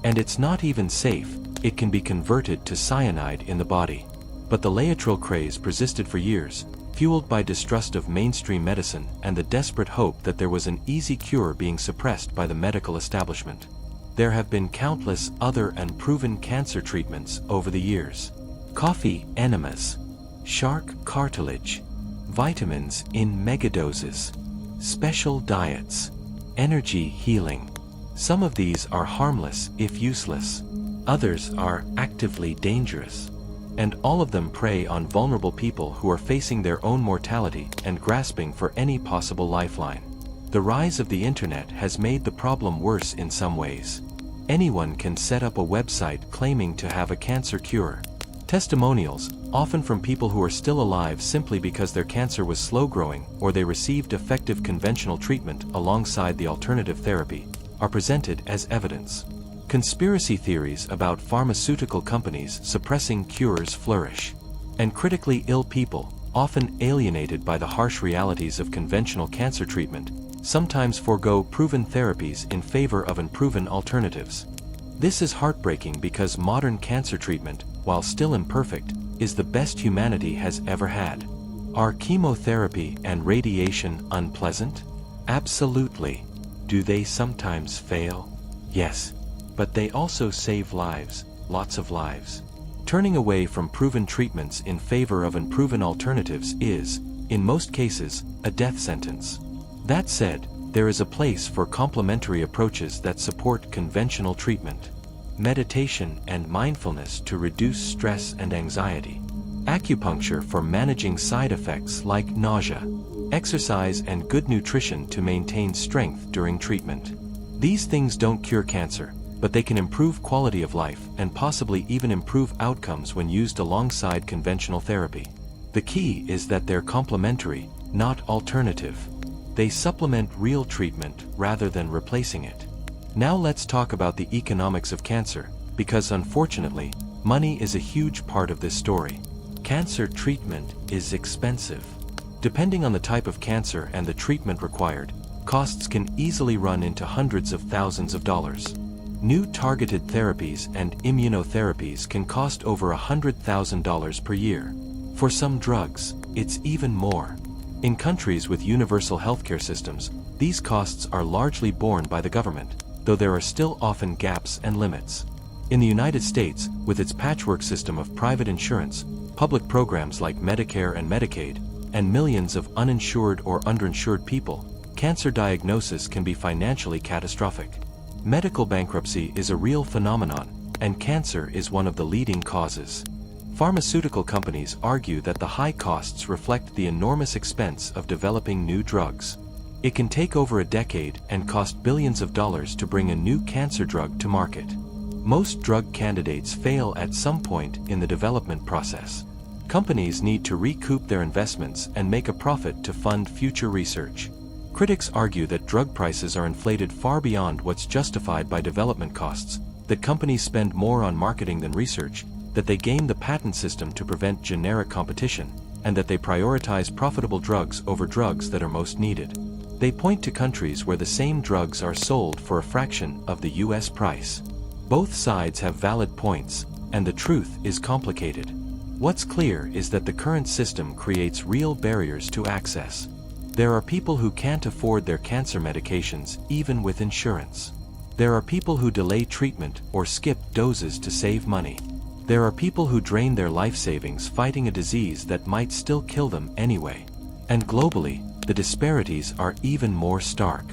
And it's not even safe. It can be converted to cyanide in the body. But the Laetrile craze persisted for years, fueled by distrust of mainstream medicine and the desperate hope that there was an easy cure being suppressed by the medical establishment. There have been countless other and proven cancer treatments over the years. Coffee enemas, shark cartilage, vitamins in megadoses, special diets, energy healing. Some of these are harmless if useless. Others are actively dangerous. And all of them prey on vulnerable people who are facing their own mortality and grasping for any possible lifeline. The rise of the internet has made the problem worse in some ways. Anyone can set up a website claiming to have a cancer cure. Testimonials, often from people who are still alive simply because their cancer was slow-growing or they received effective conventional treatment alongside the alternative therapy, are presented as evidence. Conspiracy theories about pharmaceutical companies suppressing cures flourish. And critically ill people, often alienated by the harsh realities of conventional cancer treatment, sometimes forego proven therapies in favor of unproven alternatives. This is heartbreaking because modern cancer treatment, while still imperfect, is the best humanity has ever had. Are chemotherapy and radiation unpleasant? Absolutely. Do they sometimes fail? Yes. But they also save lives, lots of lives. Turning away from proven treatments in favor of unproven alternatives is, in most cases, a death sentence. That said, there is a place for complementary approaches that support conventional treatment. Meditation and mindfulness to reduce stress and anxiety. Acupuncture for managing side effects like nausea. Exercise and good nutrition to maintain strength during treatment. These things don't cure cancer, but they can improve quality of life and possibly even improve outcomes when used alongside conventional therapy. The key is that they're complementary, not alternative. They supplement real treatment rather than replacing it. Now let's talk about the economics of cancer, because unfortunately, money is a huge part of this story. Cancer treatment is expensive. Depending on the type of cancer and the treatment required, costs can easily run into hundreds of thousands of dollars. New targeted therapies and immunotherapies can cost over $100,000 per year. For some drugs, it's even more. In countries with universal healthcare systems, these costs are largely borne by the government, though there are still often gaps and limits. In the United States, with its patchwork system of private insurance, public programs like Medicare and Medicaid, and millions of uninsured or underinsured people, cancer diagnosis can be financially catastrophic. Medical bankruptcy is a real phenomenon, and cancer is one of the leading causes. Pharmaceutical companies argue that the high costs reflect the enormous expense of developing new drugs. It can take over a decade and cost billions of dollars to bring a new cancer drug to market. Most drug candidates fail at some point in the development process. Companies need to recoup their investments and make a profit to fund future research. Critics argue that drug prices are inflated far beyond what's justified by development costs, that companies spend more on marketing than research, that they game the patent system to prevent generic competition, and that they prioritize profitable drugs over drugs that are most needed. They point to countries where the same drugs are sold for a fraction of the US price. Both sides have valid points, and the truth is complicated. What's clear is that the current system creates real barriers to access. There are people who can't afford their cancer medications even with insurance. There are people who delay treatment or skip doses to save money. There are people who drain their life savings fighting a disease that might still kill them anyway. And globally, the disparities are even more stark.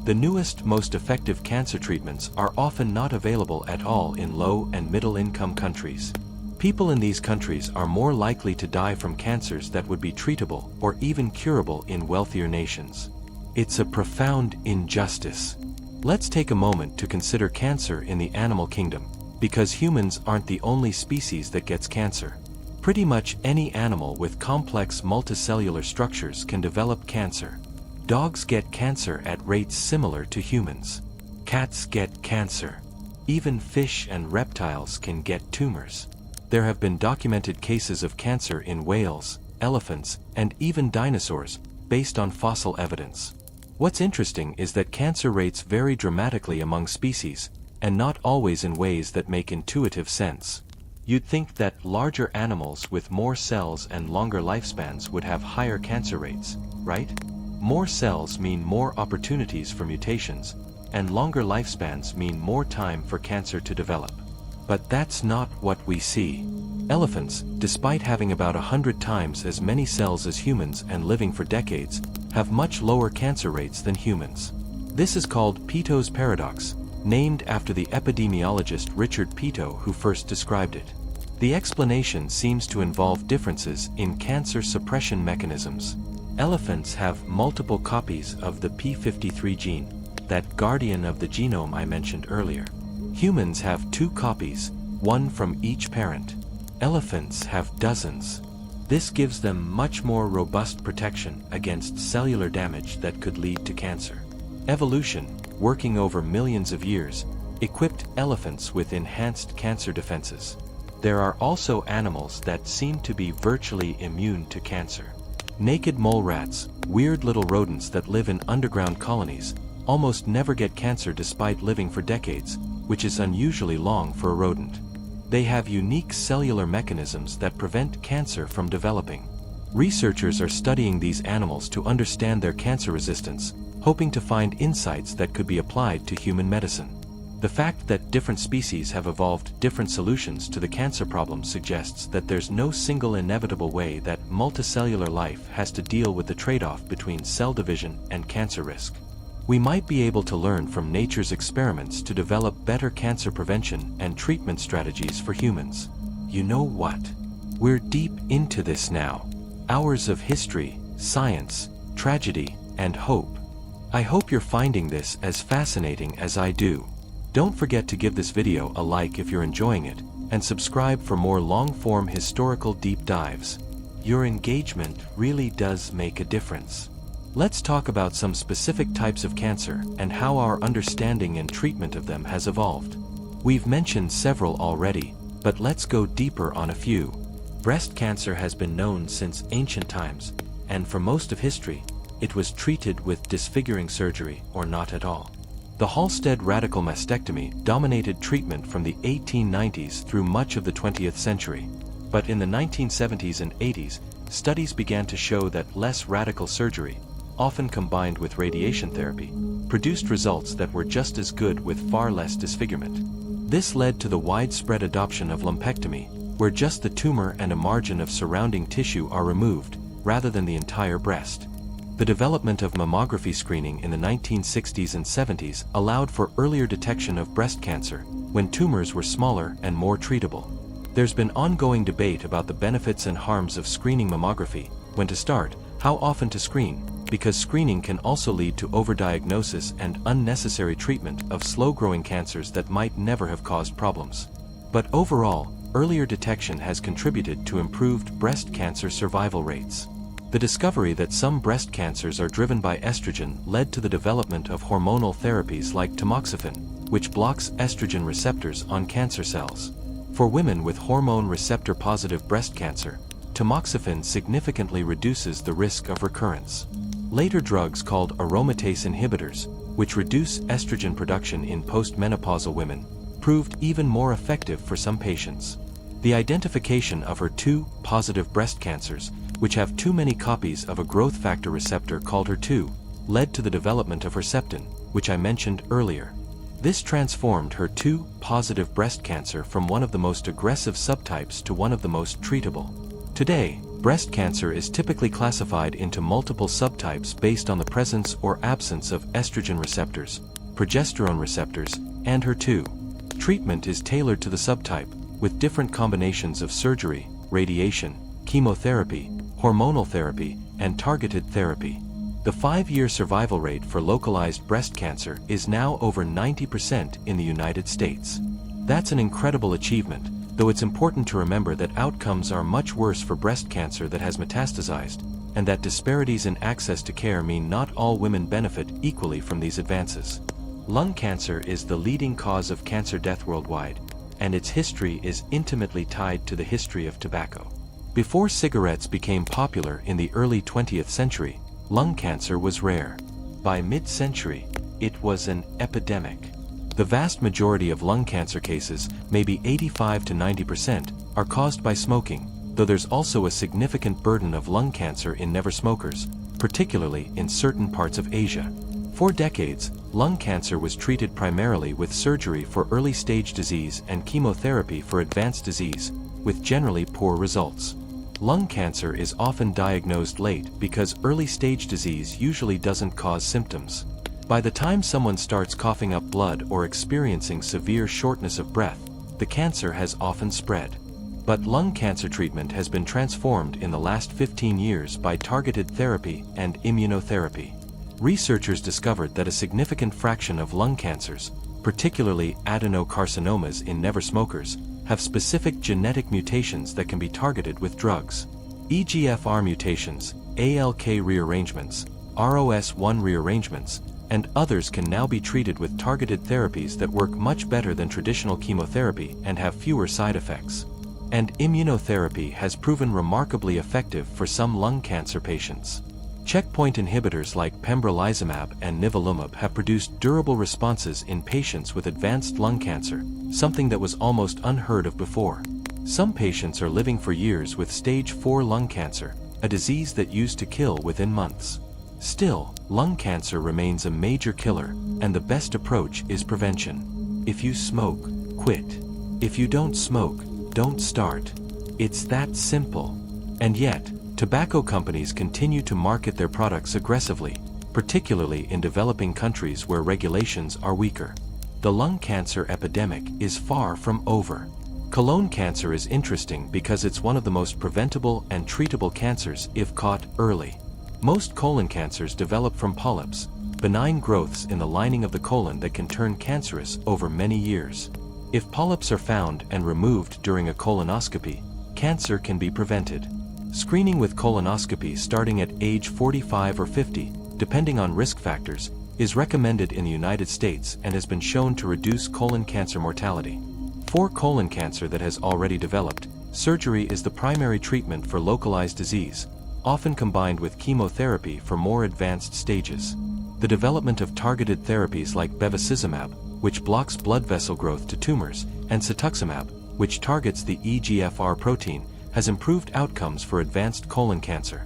The newest, most effective cancer treatments are often not available at all in low and middle-income countries. People in these countries are more likely to die from cancers that would be treatable or even curable in wealthier nations. It's a profound injustice. Let's take a moment to consider cancer in the animal kingdom, because humans aren't the only species that gets cancer. Pretty much any animal with complex multicellular structures can develop cancer. Dogs get cancer at rates similar to humans. Cats get cancer. Even fish and reptiles can get tumors. There have been documented cases of cancer in whales, elephants, and even dinosaurs, based on fossil evidence. What's interesting is that cancer rates vary dramatically among species, and not always in ways that make intuitive sense. You'd think that larger animals with more cells and longer lifespans would have higher cancer rates, right? More cells mean more opportunities for mutations, and longer lifespans mean more time for cancer to develop. But that's not what we see. Elephants, despite having about 100 times as many cells as humans and living for decades, have much lower cancer rates than humans. This is called Peto's paradox, named after the epidemiologist Richard Peto who first described it. The explanation seems to involve differences in cancer suppression mechanisms. Elephants have multiple copies of the p53 gene, that guardian of the genome I mentioned earlier. Humans have 2 copies, one from each parent. Elephants have dozens. This gives them much more robust protection against cellular damage that could lead to cancer. Evolution, working over millions of years, equipped elephants with enhanced cancer defenses. There are also animals that seem to be virtually immune to cancer. Naked mole rats, weird little rodents that live in underground colonies, almost never get cancer despite living for decades, which is unusually long for a rodent. They have unique cellular mechanisms that prevent cancer from developing. Researchers are studying these animals to understand their cancer resistance, hoping to find insights that could be applied to human medicine. The fact that different species have evolved different solutions to the cancer problem suggests that there's no single inevitable way that multicellular life has to deal with the trade-off between cell division and cancer risk. We might be able to learn from nature's experiments to develop better cancer prevention and treatment strategies for humans. You know what? We're deep into this now. Hours of history, science, tragedy, and hope. I hope you're finding this as fascinating as I do. Don't forget to give this video a like if you're enjoying it, and subscribe for more long-form historical deep dives. Your engagement really does make a difference. Let's talk about some specific types of cancer and how our understanding and treatment of them has evolved. We've mentioned several already, but let's go deeper on a few. Breast cancer has been known since ancient times, and for most of history, it was treated with disfiguring surgery or not at all. The Halsted radical mastectomy dominated treatment from the 1890s through much of the 20th century. But in the 1970s and 80s, studies began to show that less radical surgery, often combined with radiation therapy, produced results that were just as good with far less disfigurement. This led to the widespread adoption of lumpectomy, where just the tumor and a margin of surrounding tissue are removed, rather than the entire breast. The development of mammography screening in the 1960s and 70s allowed for earlier detection of breast cancer, when tumors were smaller and more treatable. There's been ongoing debate about the benefits and harms of screening mammography, when to start, how often to screen, because screening can also lead to overdiagnosis and unnecessary treatment of slow-growing cancers that might never have caused problems. But overall, earlier detection has contributed to improved breast cancer survival rates. The discovery that some breast cancers are driven by estrogen led to the development of hormonal therapies like tamoxifen, which blocks estrogen receptors on cancer cells. For women with hormone receptor-positive breast cancer, tamoxifen significantly reduces the risk of recurrence. Later drugs called aromatase inhibitors, which reduce estrogen production in postmenopausal women, proved even more effective for some patients. The identification of HER2-positive breast cancers, which have too many copies of a growth factor receptor called HER2, led to the development of Herceptin, which I mentioned earlier. This transformed HER2-positive breast cancer from one of the most aggressive subtypes to one of the most treatable. Today, breast cancer is typically classified into multiple subtypes based on the presence or absence of estrogen receptors, progesterone receptors, and HER2. Treatment is tailored to the subtype, with different combinations of surgery, radiation, chemotherapy, hormonal therapy, and targeted therapy. The 5-year survival rate for localized breast cancer is now over 90% in the United States. That's an incredible achievement, though it's important to remember that outcomes are much worse for breast cancer that has metastasized, and that disparities in access to care mean not all women benefit equally from these advances. Lung cancer is the leading cause of cancer death worldwide, and its history is intimately tied to the history of tobacco. Before cigarettes became popular in the early 20th century, lung cancer was rare. By mid-century, it was an epidemic. The vast majority of lung cancer cases, maybe 85 to 90%, are caused by smoking, though there's also a significant burden of lung cancer in never smokers, particularly in certain parts of Asia. For decades, lung cancer was treated primarily with surgery for early-stage disease and chemotherapy for advanced disease, with generally poor results. Lung cancer is often diagnosed late because early-stage disease usually doesn't cause symptoms. By the time someone starts coughing up blood or experiencing severe shortness of breath, the cancer has often spread. But lung cancer treatment has been transformed in the last 15 years by targeted therapy and immunotherapy. Researchers discovered that a significant fraction of lung cancers, particularly adenocarcinomas in never smokers, have specific genetic mutations that can be targeted with drugs. EGFR mutations, ALK rearrangements, ROS1 rearrangements, and others can now be treated with targeted therapies that work much better than traditional chemotherapy and have fewer side effects. And immunotherapy has proven remarkably effective for some lung cancer patients. Checkpoint inhibitors like pembrolizumab and nivolumab have produced durable responses in patients with advanced lung cancer, something that was almost unheard of before. Some patients are living for years with stage 4 lung cancer, a disease that used to kill within months. Still, lung cancer remains a major killer, and the best approach is prevention. If you smoke, quit. If you don't smoke, don't start. It's that simple. And yet, tobacco companies continue to market their products aggressively, particularly in developing countries where regulations are weaker. The lung cancer epidemic is far from over. Colon cancer is interesting because it's one of the most preventable and treatable cancers if caught early. Most colon cancers develop from polyps, benign growths in the lining of the colon that can turn cancerous over many years. If polyps are found and removed during a colonoscopy, cancer can be prevented. Screening with colonoscopy starting at age 45 or 50, depending on risk factors, is recommended in the United States and has been shown to reduce colon cancer mortality. For colon cancer that has already developed, surgery is the primary treatment for localized disease, often combined with chemotherapy for more advanced stages. The development of targeted therapies like bevacizumab, which blocks blood vessel growth to tumors, and cetuximab, which targets the EGFR protein, has improved outcomes for advanced colon cancer.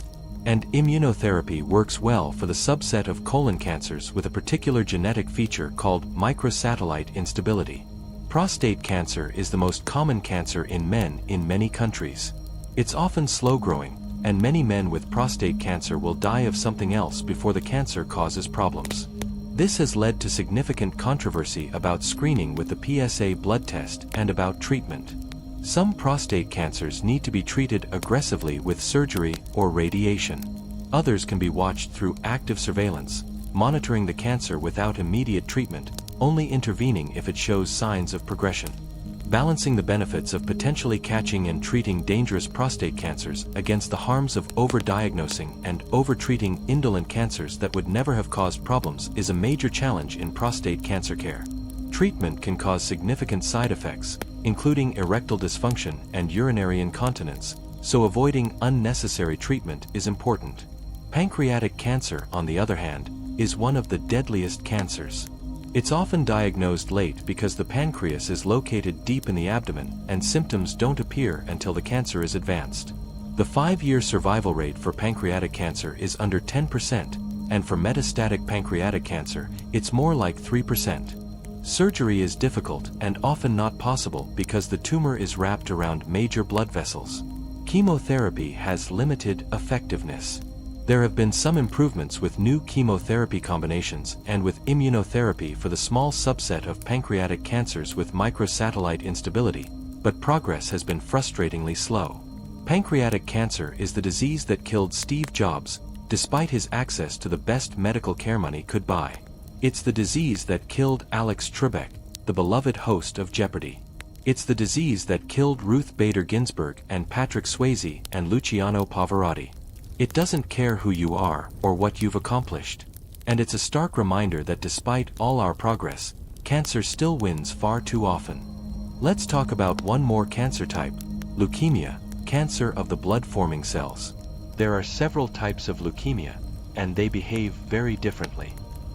And immunotherapy works well for the subset of colon cancers with a particular genetic feature called microsatellite instability. Prostate cancer is the most common cancer in men in many countries. It's often slow-growing, and many men with prostate cancer will die of something else before the cancer causes problems. This has led to significant controversy about screening with the PSA blood test and about treatment. Some prostate cancers need to be treated aggressively with surgery or radiation. Others can be watched through active surveillance, monitoring the cancer without immediate treatment, only intervening if it shows signs of progression. Balancing the benefits of potentially catching and treating dangerous prostate cancers against the harms of overdiagnosing and overtreating indolent cancers that would never have caused problems is a major challenge in prostate cancer care. Treatment can cause significant side effects, including erectile dysfunction and urinary incontinence, so avoiding unnecessary treatment is important. Pancreatic cancer, on the other hand, is one of the deadliest cancers. It's often diagnosed late because the pancreas is located deep in the abdomen and symptoms don't appear until the cancer is advanced. The 5-year survival rate for pancreatic cancer is under 10%, and for metastatic pancreatic cancer, it's more like 3%. Surgery is difficult and often not possible because the tumor is wrapped around major blood vessels. Chemotherapy has limited effectiveness. There have been some improvements with new chemotherapy combinations and with immunotherapy for the small subset of pancreatic cancers with microsatellite instability, but progress has been frustratingly slow. Pancreatic cancer is the disease that killed Steve Jobs, despite his access to the best medical care money could buy. It's the disease that killed Alex Trebek, the beloved host of Jeopardy! It's the disease that killed Ruth Bader Ginsburg and Patrick Swayze and Luciano Pavarotti. It doesn't care who you are or what you've accomplished. And it's a stark reminder that despite all our progress, cancer still wins far too often. Let's talk about one more cancer type: leukemia, cancer of the blood-forming cells. There are several types of leukemia, and they behave very differently.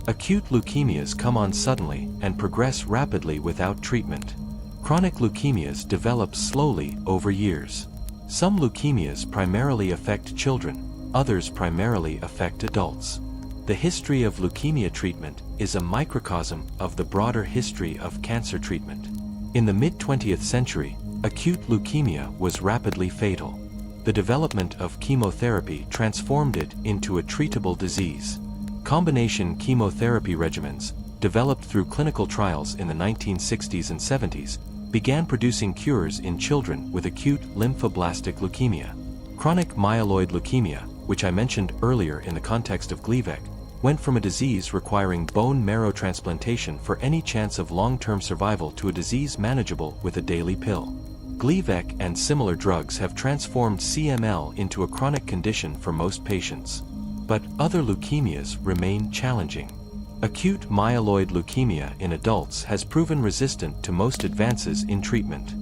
Acute leukemias come on suddenly and progress rapidly without treatment. Chronic leukemias develop slowly over years. Some leukemias primarily affect children, others primarily affect adults. The history of leukemia treatment is a microcosm of the broader history of cancer treatment. In the mid-20th century, acute leukemia was rapidly fatal. The development of chemotherapy transformed it into a treatable disease. Combination chemotherapy regimens, developed through clinical trials in the 1960s and 70s, began producing cures in children with acute lymphoblastic leukemia. Chronic myeloid leukemia, which I mentioned earlier in the context of Gleevec, went from a disease requiring bone marrow transplantation for any chance of long-term survival to a disease manageable with a daily pill. Gleevec and similar drugs have transformed CML into a chronic condition for most patients. But other leukemias remain challenging. Acute myeloid leukemia in adults has proven resistant to most advances in treatment.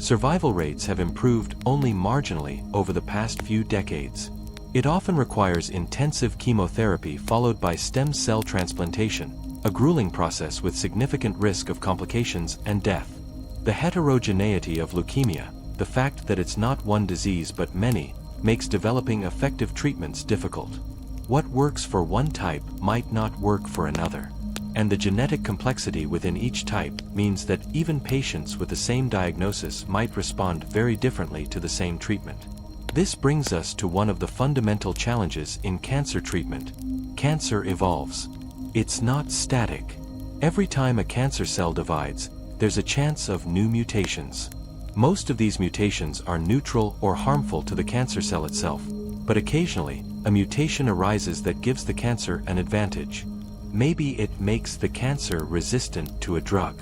Survival rates have improved only marginally over the past few decades. It often requires intensive chemotherapy followed by stem cell transplantation, a grueling process with significant risk of complications and death. The heterogeneity of leukemia, the fact that it's not one disease but many, makes developing effective treatments difficult. What works for one type might not work for another. And the genetic complexity within each type means that even patients with the same diagnosis might respond very differently to the same treatment. This brings us to one of the fundamental challenges in cancer treatment: cancer evolves. It's not static. Every time a cancer cell divides, there's a chance of new mutations. Most of these mutations are neutral or harmful to the cancer cell itself, but occasionally, a mutation arises that gives the cancer an advantage. Maybe it makes the cancer resistant to a drug.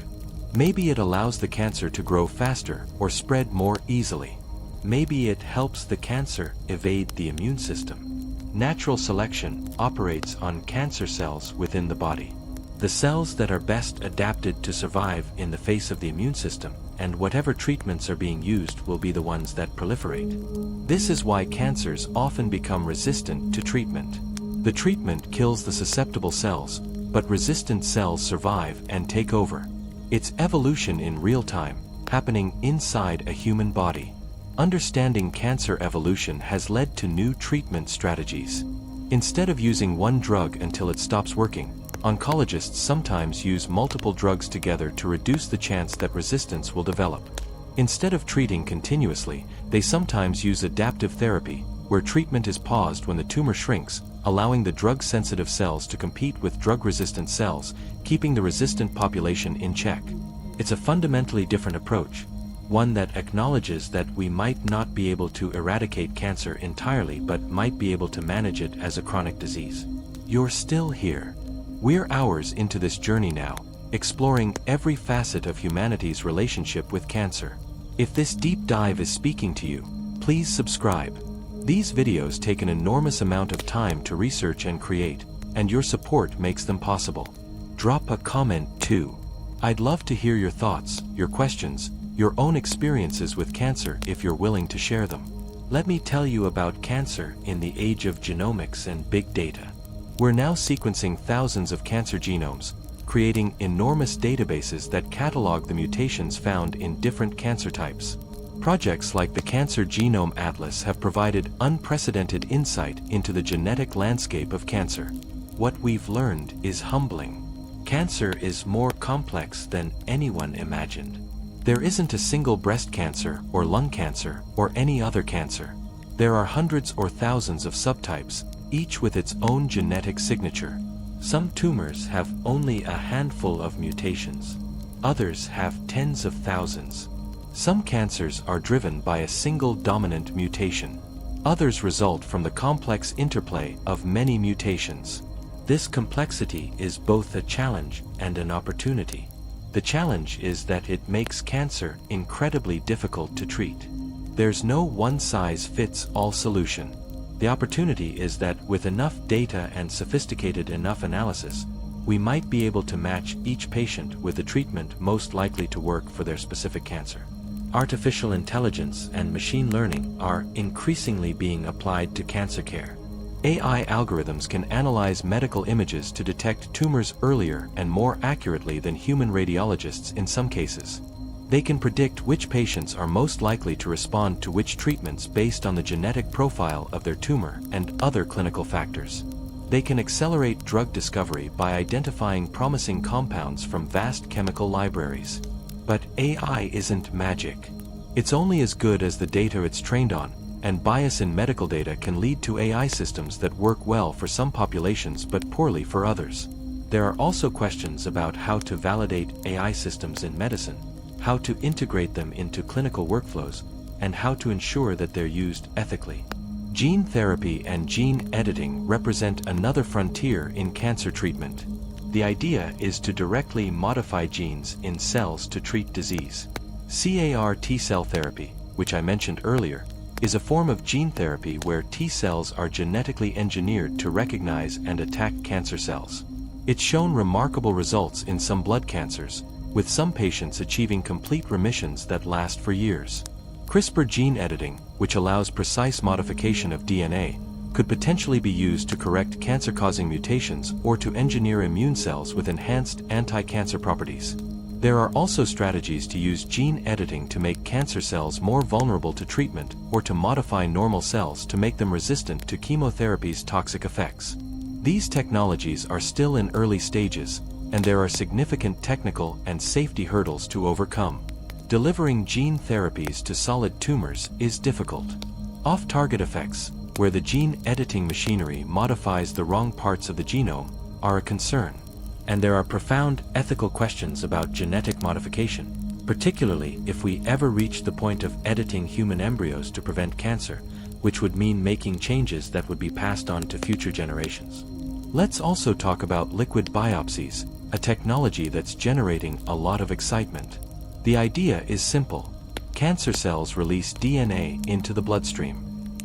Maybe it allows the cancer to grow faster or spread more easily. Maybe it helps the cancer evade the immune system. Natural selection operates on cancer cells within the body. The cells that are best adapted to survive in the face of the immune system, and whatever treatments are being used will be the ones that proliferate. This is why cancers often become resistant to treatment. The treatment kills the susceptible cells, but resistant cells survive and take over. It's evolution in real time, happening inside a human body. Understanding cancer evolution has led to new treatment strategies. Instead of using one drug until it stops working, oncologists sometimes use multiple drugs together to reduce the chance that resistance will develop. Instead of treating continuously, they sometimes use adaptive therapy, where treatment is paused when the tumor shrinks, allowing the drug-sensitive cells to compete with drug-resistant cells, keeping the resistant population in check. It's a fundamentally different approach, one that acknowledges that we might not be able to eradicate cancer entirely but might be able to manage it as a chronic disease. You're still here. We're hours into this journey now, exploring every facet of humanity's relationship with cancer. If this deep dive is speaking to you, please subscribe. These videos take an enormous amount of time to research and create, and your support makes them possible. Drop a comment too. I'd love to hear your thoughts, your questions, your own experiences with cancer if you're willing to share them. Let me tell you about cancer in the age of genomics and big data. We're now sequencing thousands of cancer genomes, creating enormous databases that catalog the mutations found in different cancer types. Projects like the Cancer Genome Atlas have provided unprecedented insight into the genetic landscape of cancer. What we've learned is humbling. Cancer is more complex than anyone imagined. There isn't a single breast cancer or lung cancer or any other cancer. There are hundreds or thousands of subtypes, each with its own genetic signature. Some tumors have only a handful of mutations. Others have tens of thousands. Some cancers are driven by a single dominant mutation. Others result from the complex interplay of many mutations. This complexity is both a challenge and an opportunity. The challenge is that it makes cancer incredibly difficult to treat. There's no one-size-fits-all solution. The opportunity is that with enough data and sophisticated enough analysis, we might be able to match each patient with the treatment most likely to work for their specific cancer. Artificial intelligence and machine learning are increasingly being applied to cancer care. AI algorithms can analyze medical images to detect tumors earlier and more accurately than human radiologists in some cases. They can predict which patients are most likely to respond to which treatments based on the genetic profile of their tumor and other clinical factors. They can accelerate drug discovery by identifying promising compounds from vast chemical libraries. But AI isn't magic. It's only as good as the data it's trained on, and bias in medical data can lead to AI systems that work well for some populations but poorly for others. There are also questions about how to validate AI systems in medicine, how to integrate them into clinical workflows, and how to ensure that they're used ethically. Gene therapy and gene editing represent another frontier in cancer treatment. The idea is to directly modify genes in cells to treat disease. CAR T-cell therapy, which I mentioned earlier, is a form of gene therapy where T cells are genetically engineered to recognize and attack cancer cells. It's shown remarkable results in some blood cancers, with some patients achieving complete remissions that last for years. CRISPR gene editing, which allows precise modification of DNA, could potentially be used to correct cancer-causing mutations or to engineer immune cells with enhanced anti-cancer properties. There are also strategies to use gene editing to make cancer cells more vulnerable to treatment or to modify normal cells to make them resistant to chemotherapy's toxic effects. These technologies are still in early stages, and there are significant technical and safety hurdles to overcome. Delivering gene therapies to solid tumors is difficult. Off-target effects, where the gene editing machinery modifies the wrong parts of the genome, are a concern. And there are profound ethical questions about genetic modification, particularly if we ever reach the point of editing human embryos to prevent cancer, which would mean making changes that would be passed on to future generations. Let's also talk about liquid biopsies, a technology that's generating a lot of excitement. The idea is simple. Cancer cells release DNA into the bloodstream.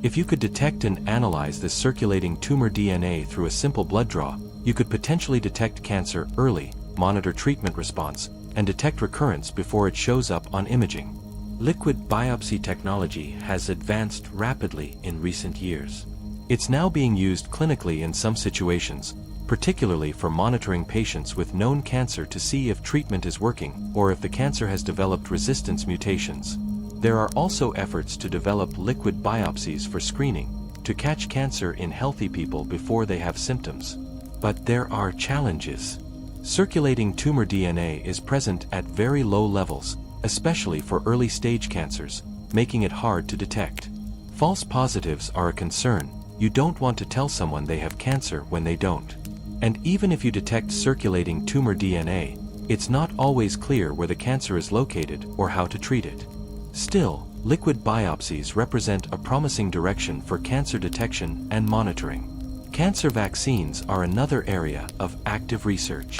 If you could detect and analyze this circulating tumor DNA through a simple blood draw, you could potentially detect cancer early, monitor treatment response, and detect recurrence before it shows up on imaging. Liquid biopsy technology has advanced rapidly in recent years. It's now being used clinically in some situations, particularly for monitoring patients with known cancer to see if treatment is working or if the cancer has developed resistance mutations. There are also efforts to develop liquid biopsies for screening, to catch cancer in healthy people before they have symptoms. But there are challenges. Circulating tumor DNA is present at very low levels, especially for early-stage cancers, making it hard to detect. False positives are a concern. You don't want to tell someone they have cancer when they don't. And even if you detect circulating tumor DNA, it's not always clear where the cancer is located or how to treat it. Still, liquid biopsies represent a promising direction for cancer detection and monitoring. Cancer vaccines are another area of active research.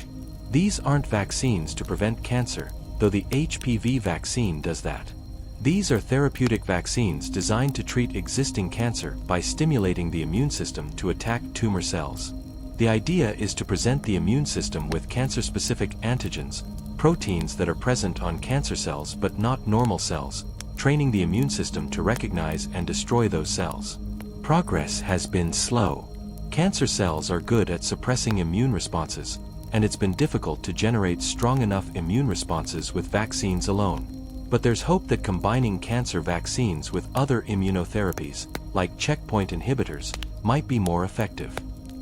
These aren't vaccines to prevent cancer, though the HPV vaccine does that. These are therapeutic vaccines designed to treat existing cancer by stimulating the immune system to attack tumor cells. The idea is to present the immune system with cancer-specific antigens, proteins that are present on cancer cells but not normal cells, training the immune system to recognize and destroy those cells. Progress has been slow. Cancer cells are good at suppressing immune responses, and it's been difficult to generate strong enough immune responses with vaccines alone. But there's hope that combining cancer vaccines with other immunotherapies, like checkpoint inhibitors, might be more effective.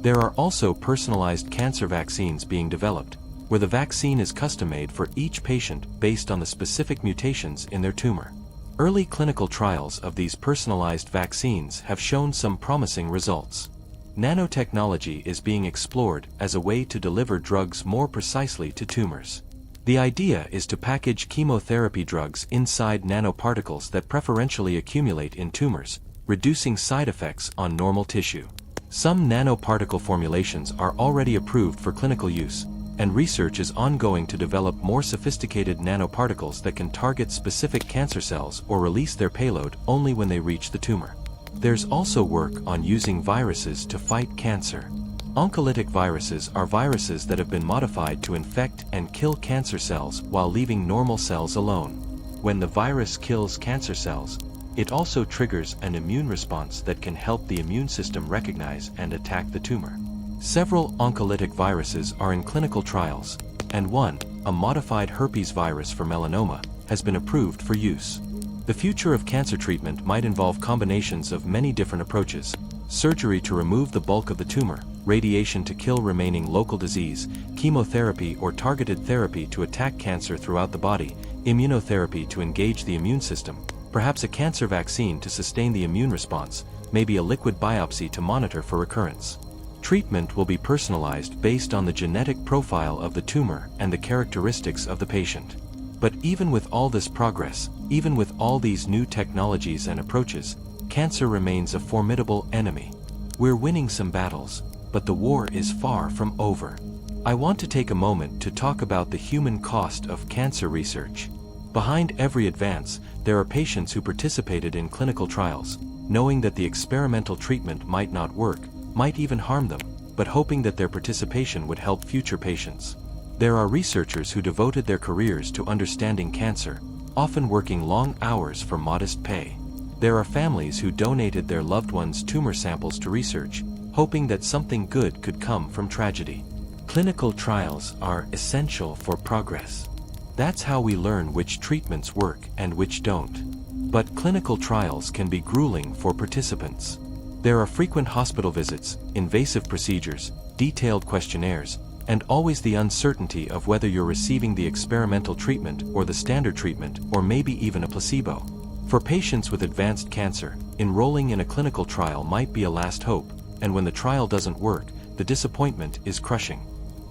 There are also personalized cancer vaccines being developed, where the vaccine is custom-made for each patient based on the specific mutations in their tumor. Early clinical trials of these personalized vaccines have shown some promising results. Nanotechnology is being explored as a way to deliver drugs more precisely to tumors. The idea is to package chemotherapy drugs inside nanoparticles that preferentially accumulate in tumors, reducing side effects on normal tissue. Some nanoparticle formulations are already approved for clinical use, and research is ongoing to develop more sophisticated nanoparticles that can target specific cancer cells or release their payload only when they reach the tumor. There's also work on using viruses to fight cancer. Oncolytic viruses are viruses that have been modified to infect and kill cancer cells while leaving normal cells alone. When the virus kills cancer cells, it also triggers an immune response that can help the immune system recognize and attack the tumor. Several oncolytic viruses are in clinical trials, and one, a modified herpes virus for melanoma, has been approved for use. The future of cancer treatment might involve combinations of many different approaches: surgery to remove the bulk of the tumor, radiation to kill remaining local disease, chemotherapy or targeted therapy to attack cancer throughout the body, immunotherapy to engage the immune system, perhaps a cancer vaccine to sustain the immune response, maybe a liquid biopsy to monitor for recurrence. Treatment will be personalized based on the genetic profile of the tumor and the characteristics of the patient. But even with all this progress, even with all these new technologies and approaches, cancer remains a formidable enemy. We're winning some battles, but the war is far from over. I want to take a moment to talk about the human cost of cancer research. Behind every advance, there are patients who participated in clinical trials, knowing that the experimental treatment might not work, might even harm them, but hoping that their participation would help future patients. There are researchers who devoted their careers to understanding cancer, often working long hours for modest pay. There are families who donated their loved ones' tumor samples to research, hoping that something good could come from tragedy. Clinical trials are essential for progress. That's how we learn which treatments work and which don't. But clinical trials can be grueling for participants. There are frequent hospital visits, invasive procedures, detailed questionnaires, and always the uncertainty of whether you're receiving the experimental treatment or the standard treatment or maybe even a placebo. For patients with advanced cancer, enrolling in a clinical trial might be a last hope, and when the trial doesn't work, the disappointment is crushing.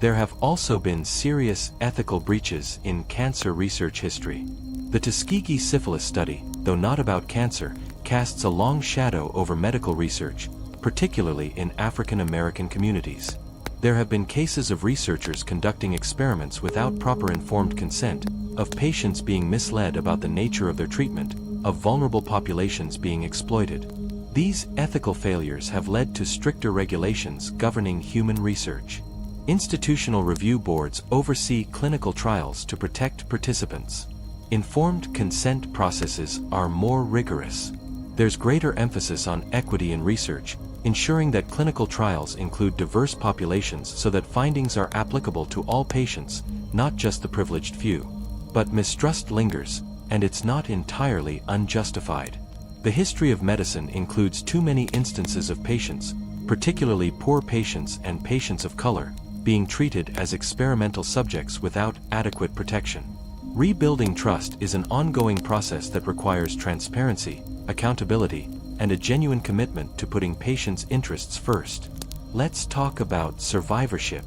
There have also been serious ethical breaches in cancer research history. The Tuskegee syphilis study, though not about cancer, casts a long shadow over medical research, particularly in African American communities. There have been cases of researchers conducting experiments without proper informed consent, of patients being misled about the nature of their treatment, of vulnerable populations being exploited. These ethical failures have led to stricter regulations governing human research. Institutional review boards oversee clinical trials to protect participants. Informed consent processes are more rigorous. There's greater emphasis on equity in research, ensuring that clinical trials include diverse populations so that findings are applicable to all patients, not just the privileged few. But mistrust lingers, and it's not entirely unjustified. The history of medicine includes too many instances of patients, particularly poor patients and patients of color, being treated as experimental subjects without adequate protection. Rebuilding trust is an ongoing process that requires transparency, accountability, and a genuine commitment to putting patients' interests first. Let's talk about survivorship.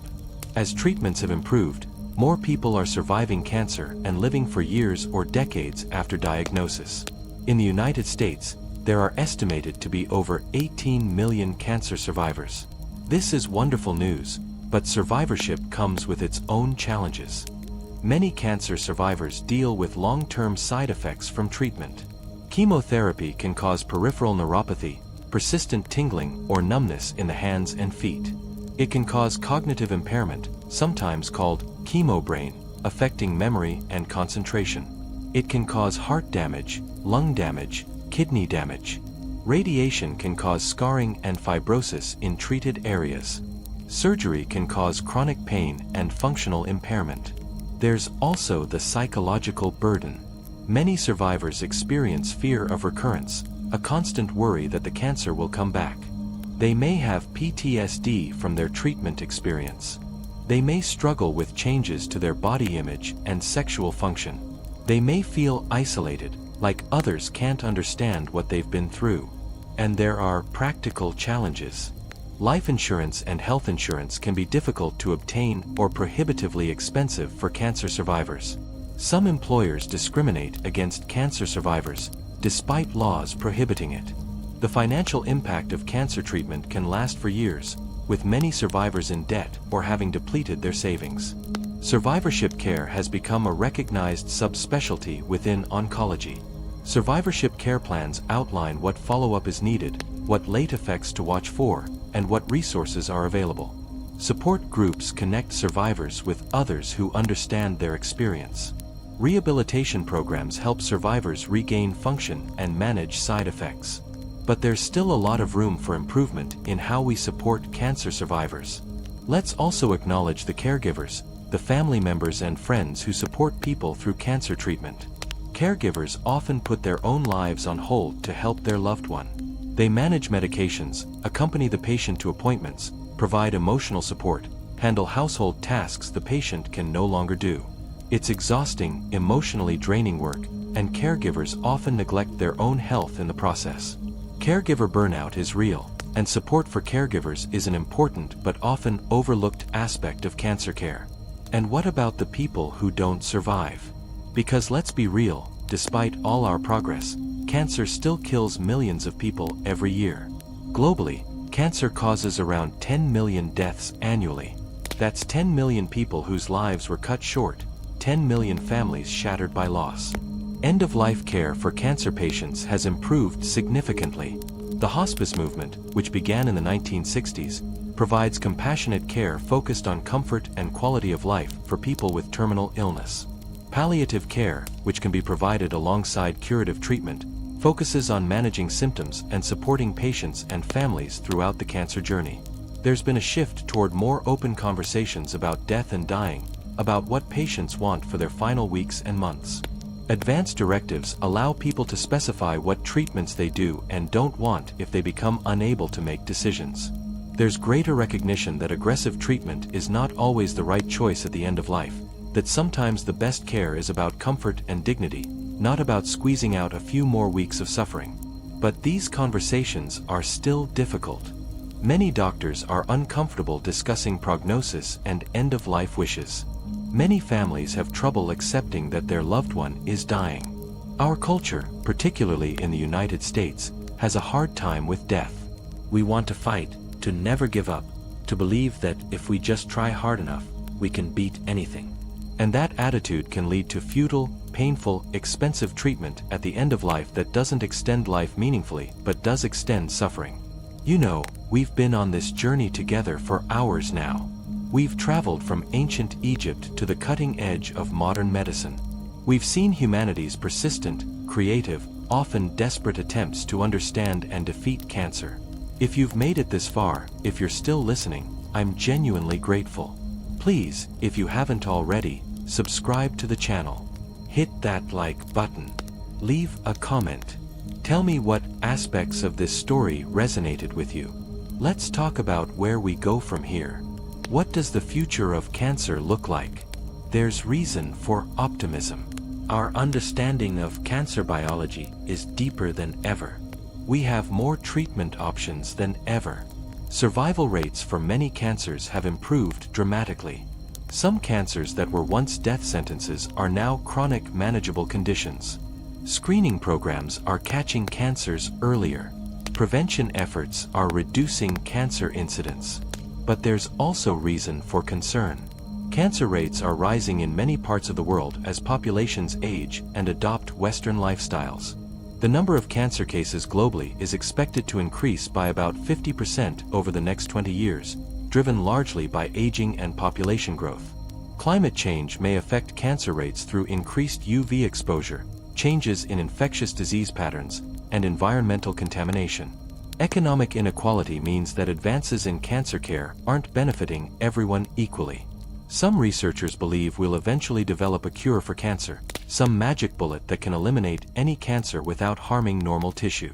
As treatments have improved, more people are surviving cancer and living for years or decades after diagnosis. In the United States, there are estimated to be over 18 million cancer survivors. This is wonderful news, but survivorship comes with its own challenges. Many cancer survivors deal with long-term side effects from treatment. Chemotherapy can cause peripheral neuropathy, persistent tingling or numbness in the hands and feet. It can cause cognitive impairment, sometimes called chemobrain, affecting memory and concentration. It can cause heart damage, lung damage, kidney damage. Radiation can cause scarring and fibrosis in treated areas. Surgery can cause chronic pain and functional impairment. There's also the psychological burden. Many survivors experience fear of recurrence, a constant worry that the cancer will come back. They may have PTSD from their treatment experience. They may struggle with changes to their body image and sexual function. They may feel isolated, like others can't understand what they've been through. And there are practical challenges. Life insurance and health insurance can be difficult to obtain or prohibitively expensive for cancer survivors. Some employers discriminate against cancer survivors, despite laws prohibiting it. The financial impact of cancer treatment can last for years, with many survivors in debt or having depleted their savings. Survivorship care has become a recognized subspecialty within oncology. Survivorship care plans outline what follow-up is needed, what late effects to watch for, and what resources are available. Support groups connect survivors with others who understand their experience. Rehabilitation programs help survivors regain function and manage side effects. But there's still a lot of room for improvement in how we support cancer survivors. Let's also acknowledge the caregivers, the family members and friends who support people through cancer treatment. Caregivers often put their own lives on hold to help their loved one. They manage medications, accompany the patient to appointments, provide emotional support, handle household tasks the patient can no longer do. It's exhausting, emotionally draining work, and caregivers often neglect their own health in the process. Caregiver burnout is real, and support for caregivers is an important but often overlooked aspect of cancer care. And what about the people who don't survive? Because let's be real, despite all our progress, cancer still kills millions of people every year. Globally, cancer causes around 10 million deaths annually. That's 10 million people whose lives were cut short, 10 million families shattered by loss. End-of-life care for cancer patients has improved significantly. The hospice movement, which began in the 1960s, provides compassionate care focused on comfort and quality of life for people with terminal illness. Palliative care, which can be provided alongside curative treatment, focuses on managing symptoms and supporting patients and families throughout the cancer journey. There's been a shift toward more open conversations about death and dying, about what patients want for their final weeks and months. Advanced directives allow people to specify what treatments they do and don't want if they become unable to make decisions. There's greater recognition that aggressive treatment is not always the right choice at the end of life, that sometimes the best care is about comfort and dignity, not about squeezing out a few more weeks of suffering. But these conversations are still difficult. Many doctors are uncomfortable discussing prognosis and end-of-life wishes. Many families have trouble accepting that their loved one is dying. Our culture, particularly in the United States, has a hard time with death. We want to fight, to never give up, to believe that if we just try hard enough, we can beat anything. And that attitude can lead to futile, painful, expensive treatment at the end of life that doesn't extend life meaningfully but does extend suffering. You know, we've been on this journey together for hours now. We've traveled from ancient Egypt to the cutting edge of modern medicine. We've seen humanity's persistent, creative, often desperate attempts to understand and defeat cancer. If you've made it this far, if you're still listening, I'm genuinely grateful. Please, if you haven't already, subscribe to the channel. Hit that like button. Leave a comment. Tell me what aspects of this story resonated with you. Let's talk about where we go from here. What does the future of cancer look like? There's reason for optimism. Our understanding of cancer biology is deeper than ever. We have more treatment options than ever. Survival rates for many cancers have improved dramatically. Some cancers that were once death sentences are now chronic manageable conditions. Screening programs are catching cancers earlier. Prevention efforts are reducing cancer incidence. But there's also reason for concern. Cancer rates are rising in many parts of the world as populations age and adopt Western lifestyles. The number of cancer cases globally is expected to increase by about 50% over the next 20 years, driven largely by aging and population growth. Climate change may affect cancer rates through increased UV exposure, changes in infectious disease patterns, and environmental contamination. Economic inequality means that advances in cancer care aren't benefiting everyone equally. Some researchers believe we'll eventually develop a cure for cancer, some magic bullet that can eliminate any cancer without harming normal tissue.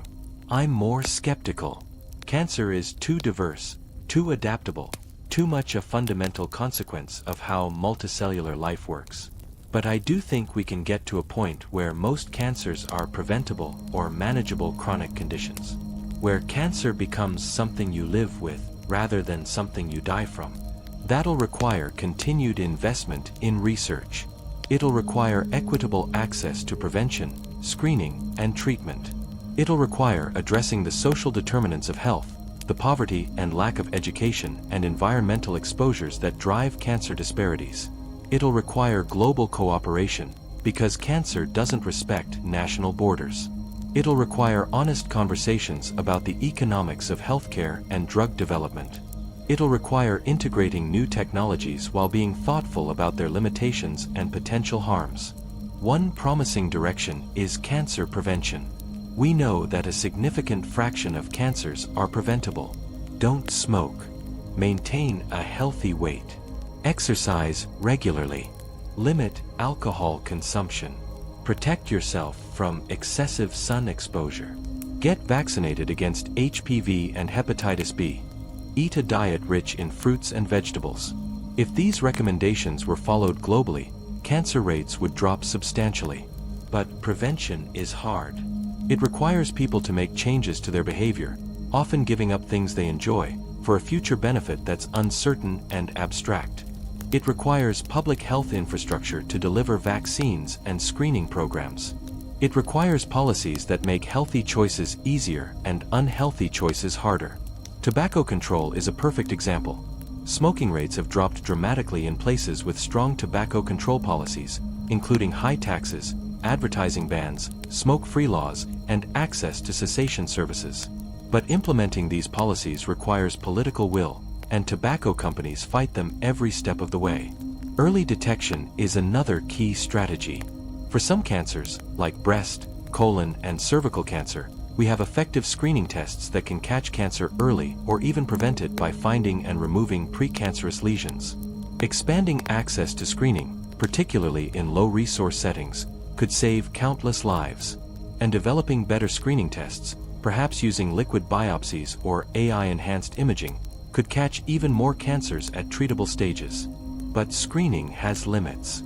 I'm more skeptical. Cancer is too diverse, too adaptable, too much a fundamental consequence of how multicellular life works. But I do think we can get to a point where most cancers are preventable or manageable chronic conditions, where cancer becomes something you live with rather than something you die from. That'll require continued investment in research. It'll require equitable access to prevention, screening, and treatment. It'll require addressing the social determinants of health, the poverty and lack of education and environmental exposures that drive cancer disparities. It'll require global cooperation, because cancer doesn't respect national borders. It'll require honest conversations about the economics of healthcare and drug development. It'll require integrating new technologies while being thoughtful about their limitations and potential harms. One promising direction is cancer prevention. We know that a significant fraction of cancers are preventable. Don't smoke. Maintain a healthy weight. Exercise regularly. Limit alcohol consumption. Protect yourself from excessive sun exposure. Get vaccinated against HPV and hepatitis B. Eat a diet rich in fruits and vegetables. If these recommendations were followed globally, cancer rates would drop substantially. But prevention is hard. It requires people to make changes to their behavior, often giving up things they enjoy, for a future benefit that's uncertain and abstract. It requires public health infrastructure to deliver vaccines and screening programs. It requires policies that make healthy choices easier and unhealthy choices harder. Tobacco control is a perfect example. Smoking rates have dropped dramatically in places with strong tobacco control policies, including high taxes, advertising bans, smoke-free laws, and access to cessation services. But implementing these policies requires political will, and tobacco companies fight them every step of the way. Early detection is another key strategy. For some cancers, like breast, colon, and cervical cancer, we have effective screening tests that can catch cancer early or even prevent it by finding and removing precancerous lesions. Expanding access to screening, particularly in low-resource settings, could save countless lives. And developing better screening tests, perhaps using liquid biopsies or AI-enhanced imaging, could catch even more cancers at treatable stages. But screening has limits.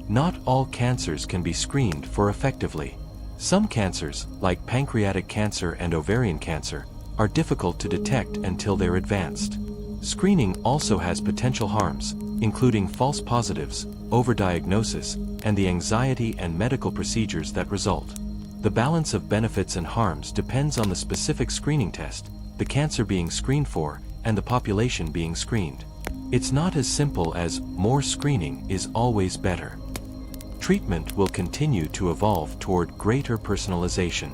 Not all cancers can be screened for effectively. Some cancers, like pancreatic cancer and ovarian cancer, are difficult to detect until they're advanced. Screening also has potential harms, including false positives, overdiagnosis, and the anxiety and medical procedures that result. The balance of benefits and harms depends on the specific screening test, the cancer being screened for, and the population being screened. It's not as simple as more screening is always better. Treatment will continue to evolve toward greater personalization.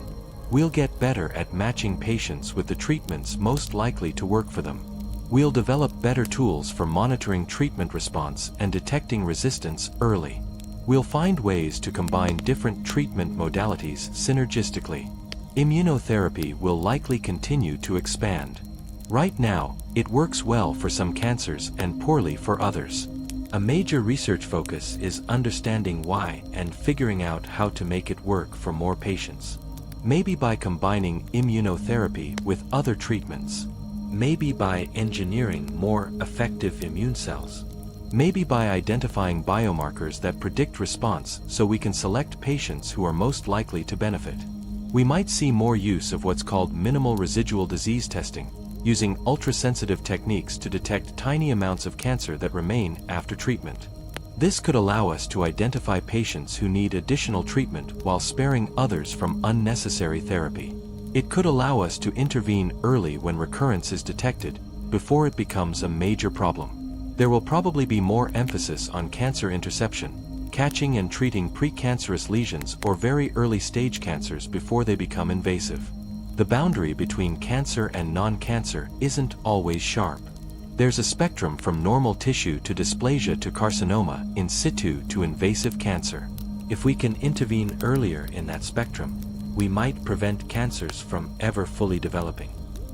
We'll get better at matching patients with the treatments most likely to work for them. We'll develop better tools for monitoring treatment response and detecting resistance early. We'll find ways to combine different treatment modalities synergistically. Immunotherapy will likely continue to expand. Right now, it works well for some cancers and poorly for others. A major research focus is understanding why and figuring out how to make it work for more patients. Maybe by combining immunotherapy with other treatments. Maybe by engineering more effective immune cells. Maybe by identifying biomarkers that predict response so we can select patients who are most likely to benefit. We might see more use of what's called minimal residual disease testing, using ultrasensitive techniques to detect tiny amounts of cancer that remain after treatment. This could allow us to identify patients who need additional treatment while sparing others from unnecessary therapy. It could allow us to intervene early when recurrence is detected, before it becomes a major problem. There will probably be more emphasis on cancer interception, catching and treating precancerous lesions or very early stage cancers before they become invasive. The boundary between cancer and non-cancer isn't always sharp. There's a spectrum from normal tissue to dysplasia to carcinoma, in situ to invasive cancer. If we can intervene earlier in that spectrum, we might prevent cancers from ever fully developing.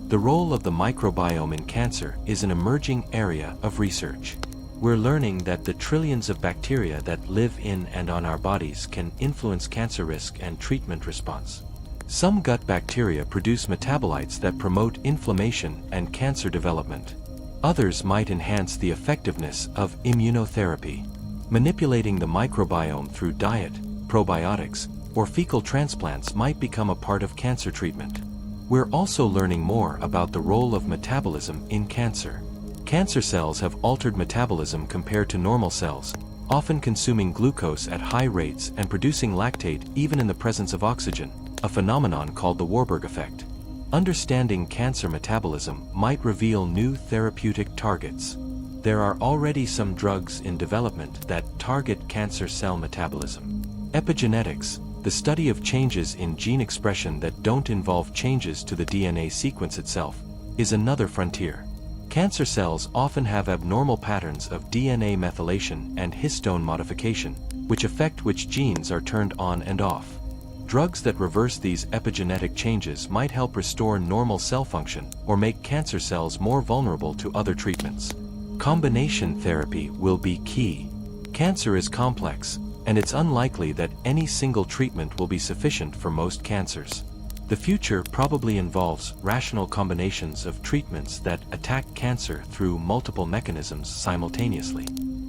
The role of the microbiome in cancer is an emerging area of research. We're learning that the trillions of bacteria that live in and on our bodies can influence cancer risk and treatment response. Some gut bacteria produce metabolites that promote inflammation and cancer development. Others might enhance the effectiveness of immunotherapy. Manipulating the microbiome through diet, probiotics, or fecal transplants might become a part of cancer treatment. We're also learning more about the role of metabolism in cancer. Cancer cells have altered metabolism compared to normal cells, often consuming glucose at high rates and producing lactate even in the presence of oxygen, a phenomenon called the Warburg effect. Understanding cancer metabolism might reveal new therapeutic targets. There are already some drugs in development that target cancer cell metabolism. Epigenetics, the study of changes in gene expression that don't involve changes to the DNA sequence itself, is another frontier. Cancer cells often have abnormal patterns of DNA methylation and histone modification, which affect which genes are turned on and off. Drugs that reverse these epigenetic changes might help restore normal cell function or make cancer cells more vulnerable to other treatments. Combination therapy will be key. Cancer is complex, and it's unlikely that any single treatment will be sufficient for most cancers. The future probably involves rational combinations of treatments that attack cancer through multiple mechanisms simultaneously.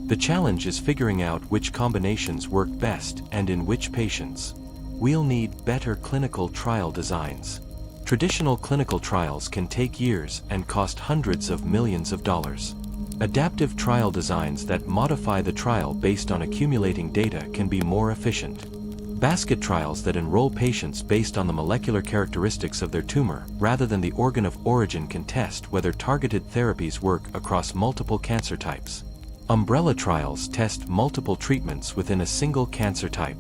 The challenge is figuring out which combinations work best and in which patients. We'll need better clinical trial designs. Traditional clinical trials can take years and cost hundreds of millions of dollars. Adaptive trial designs that modify the trial based on accumulating data can be more efficient. Basket trials that enroll patients based on the molecular characteristics of their tumor rather than the organ of origin can test whether targeted therapies work across multiple cancer types. Umbrella trials test multiple treatments within a single cancer type.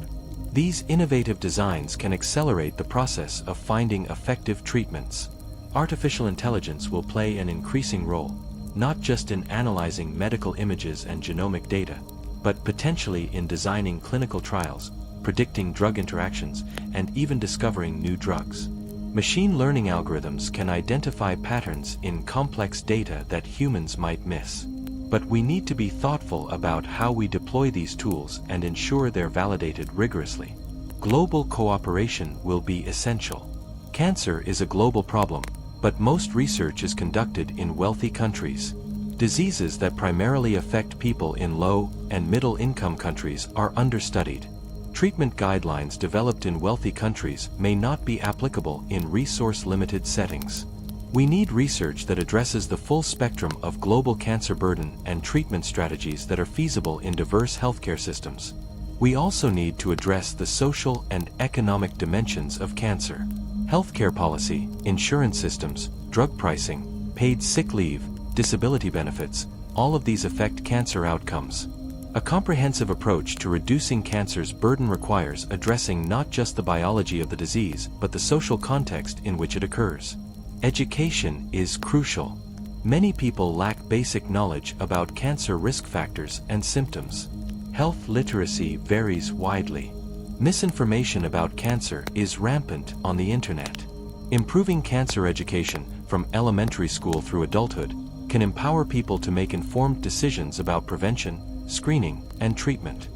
These innovative designs can accelerate the process of finding effective treatments. Artificial intelligence will play an increasing role, not just in analyzing medical images and genomic data, but potentially in designing clinical trials, predicting drug interactions, and even discovering new drugs. Machine learning algorithms can identify patterns in complex data that humans might miss. But we need to be thoughtful about how we deploy these tools and ensure they're validated rigorously. Global cooperation will be essential. Cancer is a global problem, but most research is conducted in wealthy countries. Diseases that primarily affect people in low and middle-income countries are understudied. Treatment guidelines developed in wealthy countries may not be applicable in resource-limited settings. We need research that addresses the full spectrum of global cancer burden and treatment strategies that are feasible in diverse healthcare systems. We also need to address the social and economic dimensions of cancer. Healthcare policy, insurance systems, drug pricing, paid sick leave, disability benefits, all of these affect cancer outcomes. A comprehensive approach to reducing cancer's burden requires addressing not just the biology of the disease, but the social context in which it occurs. Education is crucial. Many people lack basic knowledge about cancer risk factors and symptoms. Health literacy varies widely. Misinformation about cancer is rampant on the internet. Improving cancer education, from elementary school through adulthood, can empower people to make informed decisions about prevention, screening, and treatment.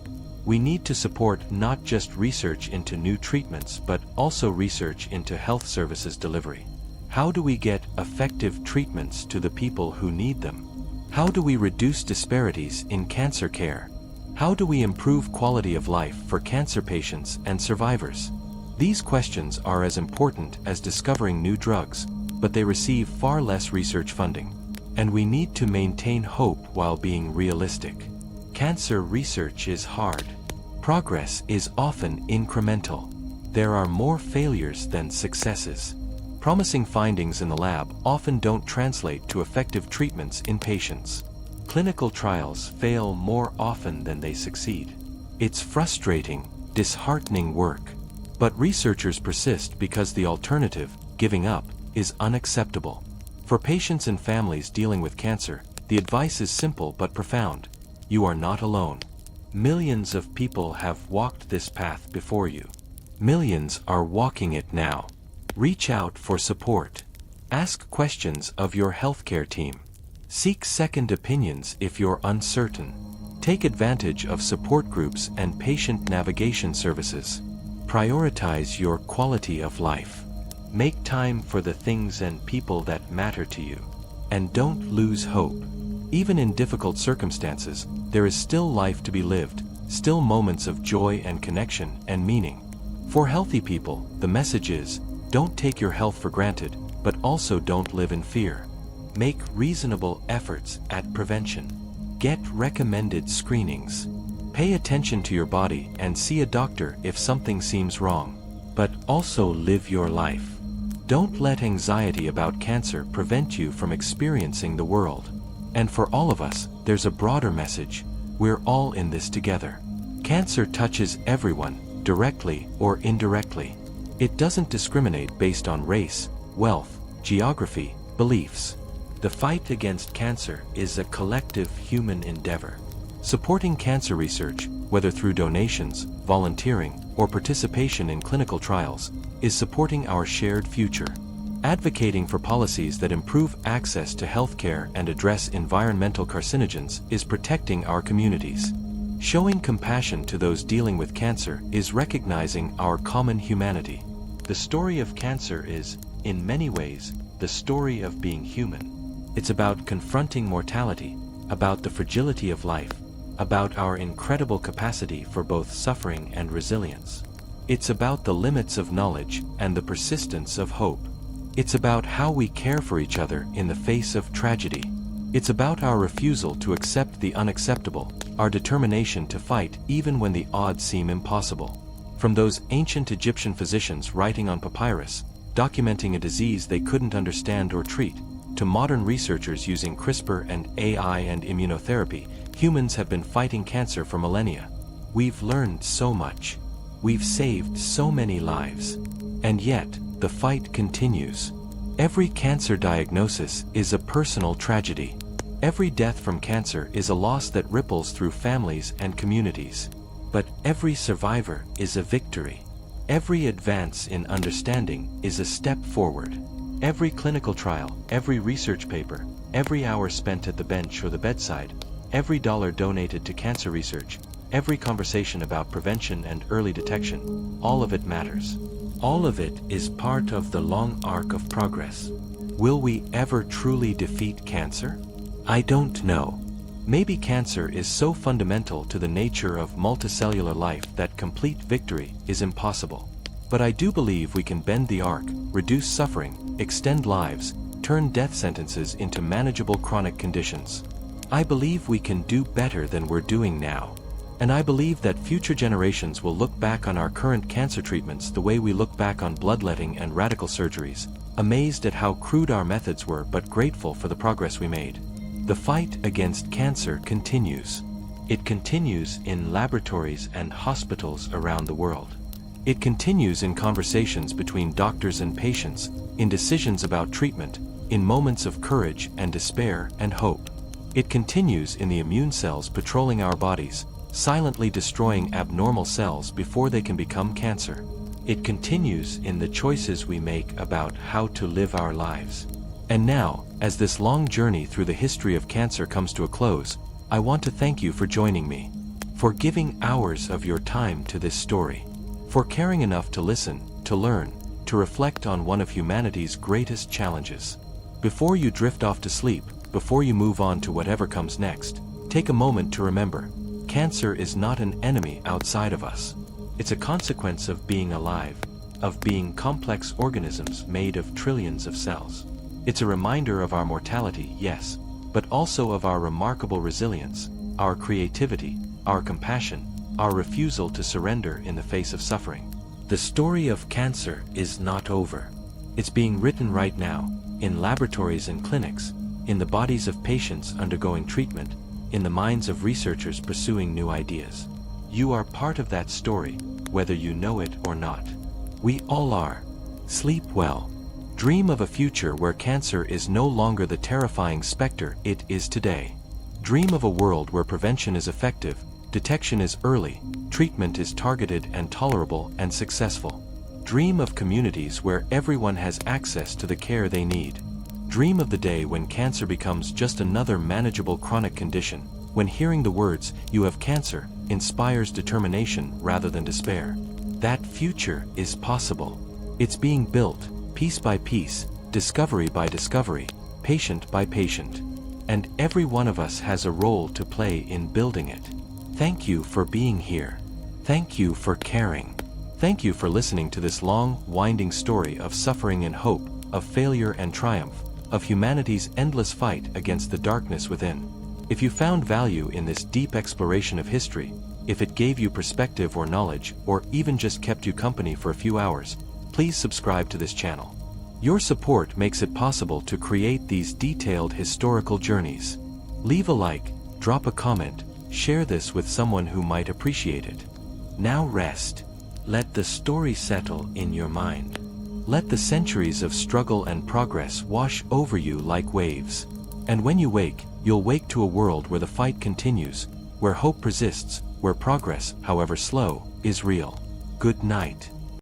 We need to support not just research into new treatments but also research into health services delivery. How do we get effective treatments to the people who need them? How do we reduce disparities in cancer care? How do we improve quality of life for cancer patients and survivors? These questions are as important as discovering new drugs, but they receive far less research funding. And we need to maintain hope while being realistic. Cancer research is hard. Progress is often incremental. There are more failures than successes. Promising findings in the lab often don't translate to effective treatments in patients. Clinical trials fail more often than they succeed. It's frustrating, disheartening work. But researchers persist because the alternative, giving up, is unacceptable. For patients and families dealing with cancer, the advice is simple but profound. You are not alone. Millions of people have walked this path before you. Millions are walking it now. Reach out for support. Ask questions of your healthcare team. Seek second opinions if you're uncertain. Take advantage of support groups and patient navigation services. Prioritize your quality of life. Make time for the things and people that matter to you. And don't lose hope. Even in difficult circumstances, there is still life to be lived, still moments of joy and connection and meaning. For healthy people, the message is, don't take your health for granted, but also don't live in fear. Make reasonable efforts at prevention. Get recommended screenings. Pay attention to your body and see a doctor if something seems wrong. But also live your life. Don't let anxiety about cancer prevent you from experiencing the world. And for all of us, there's a broader message. We're all in this together. Cancer touches everyone, directly or indirectly. It doesn't discriminate based on race, wealth, geography, beliefs. The fight against cancer is a collective human endeavor. Supporting cancer research, whether through donations, volunteering, or participation in clinical trials, is supporting our shared future. Advocating for policies that improve access to healthcare and address environmental carcinogens is protecting our communities. Showing compassion to those dealing with cancer is recognizing our common humanity. The story of cancer is, in many ways, the story of being human. It's about confronting mortality, about the fragility of life, about our incredible capacity for both suffering and resilience. It's about the limits of knowledge and the persistence of hope. It's about how we care for each other in the face of tragedy. It's about our refusal to accept the unacceptable, our determination to fight even when the odds seem impossible. From those ancient Egyptian physicians writing on papyrus, documenting a disease they couldn't understand or treat, to modern researchers using CRISPR and AI and immunotherapy, humans have been fighting cancer for millennia. We've learned so much. We've saved so many lives. And yet, the fight continues. Every cancer diagnosis is a personal tragedy. Every death from cancer is a loss that ripples through families and communities. But every survivor is a victory. Every advance in understanding is a step forward. Every clinical trial, every research paper, every hour spent at the bench or the bedside, every dollar donated to cancer research, every conversation about prevention and early detection, all of it matters. All of it is part of the long arc of progress. Will we ever truly defeat cancer? I don't know. Maybe cancer is so fundamental to the nature of multicellular life that complete victory is impossible. But I do believe we can bend the arc, reduce suffering, extend lives, turn death sentences into manageable chronic conditions. I believe we can do better than we're doing now. And I believe that future generations will look back on our current cancer treatments the way we look back on bloodletting and radical surgeries, amazed at how crude our methods were but grateful for the progress we made. The fight against cancer continues. It continues in laboratories and hospitals around the world. It continues in conversations between doctors and patients, in decisions about treatment, in moments of courage and despair and hope. It continues in the immune cells patrolling our bodies, silently destroying abnormal cells before they can become cancer. It continues in the choices we make about how to live our lives. And now, as this long journey through the history of cancer comes to a close, I want to thank you for joining me, for giving hours of your time to this story, for caring enough to listen, to learn, to reflect on one of humanity's greatest challenges. Before you drift off to sleep, before you move on to whatever comes next, take a moment to remember, cancer is not an enemy outside of us. It's a consequence of being alive, of being complex organisms made of trillions of cells. It's a reminder of our mortality, yes, but also of our remarkable resilience, our creativity, our compassion, our refusal to surrender in the face of suffering. The story of cancer is not over. It's being written right now, in laboratories and clinics, in the bodies of patients undergoing treatment, in the minds of researchers pursuing new ideas. You are part of that story, whether you know it or not. We all are. Sleep well. Dream of a future where cancer is no longer the terrifying specter it is today. Dream of a world where prevention is effective, detection is early, treatment is targeted and tolerable and successful. Dream of communities where everyone has access to the care they need. Dream of the day when cancer becomes just another manageable chronic condition, when hearing the words, "You have cancer," inspires determination rather than despair. That future is possible. It's being built, piece by piece, discovery by discovery, patient by patient. And every one of us has a role to play in building it. Thank you for being here. Thank you for caring. Thank you for listening to this long, winding story of suffering and hope, of failure and triumph, of humanity's endless fight against the darkness within. If you found value in this deep exploration of history, if it gave you perspective or knowledge, or even just kept you company for a few hours, please subscribe to this channel. Your support makes it possible to create these detailed historical journeys. Leave a like, drop a comment, share this with someone who might appreciate it. Now rest. Let the story settle in your mind. Let the centuries of struggle and progress wash over you like waves. And when you wake, you'll wake to a world where the fight continues, where hope persists, where progress, however slow, is real. Good night.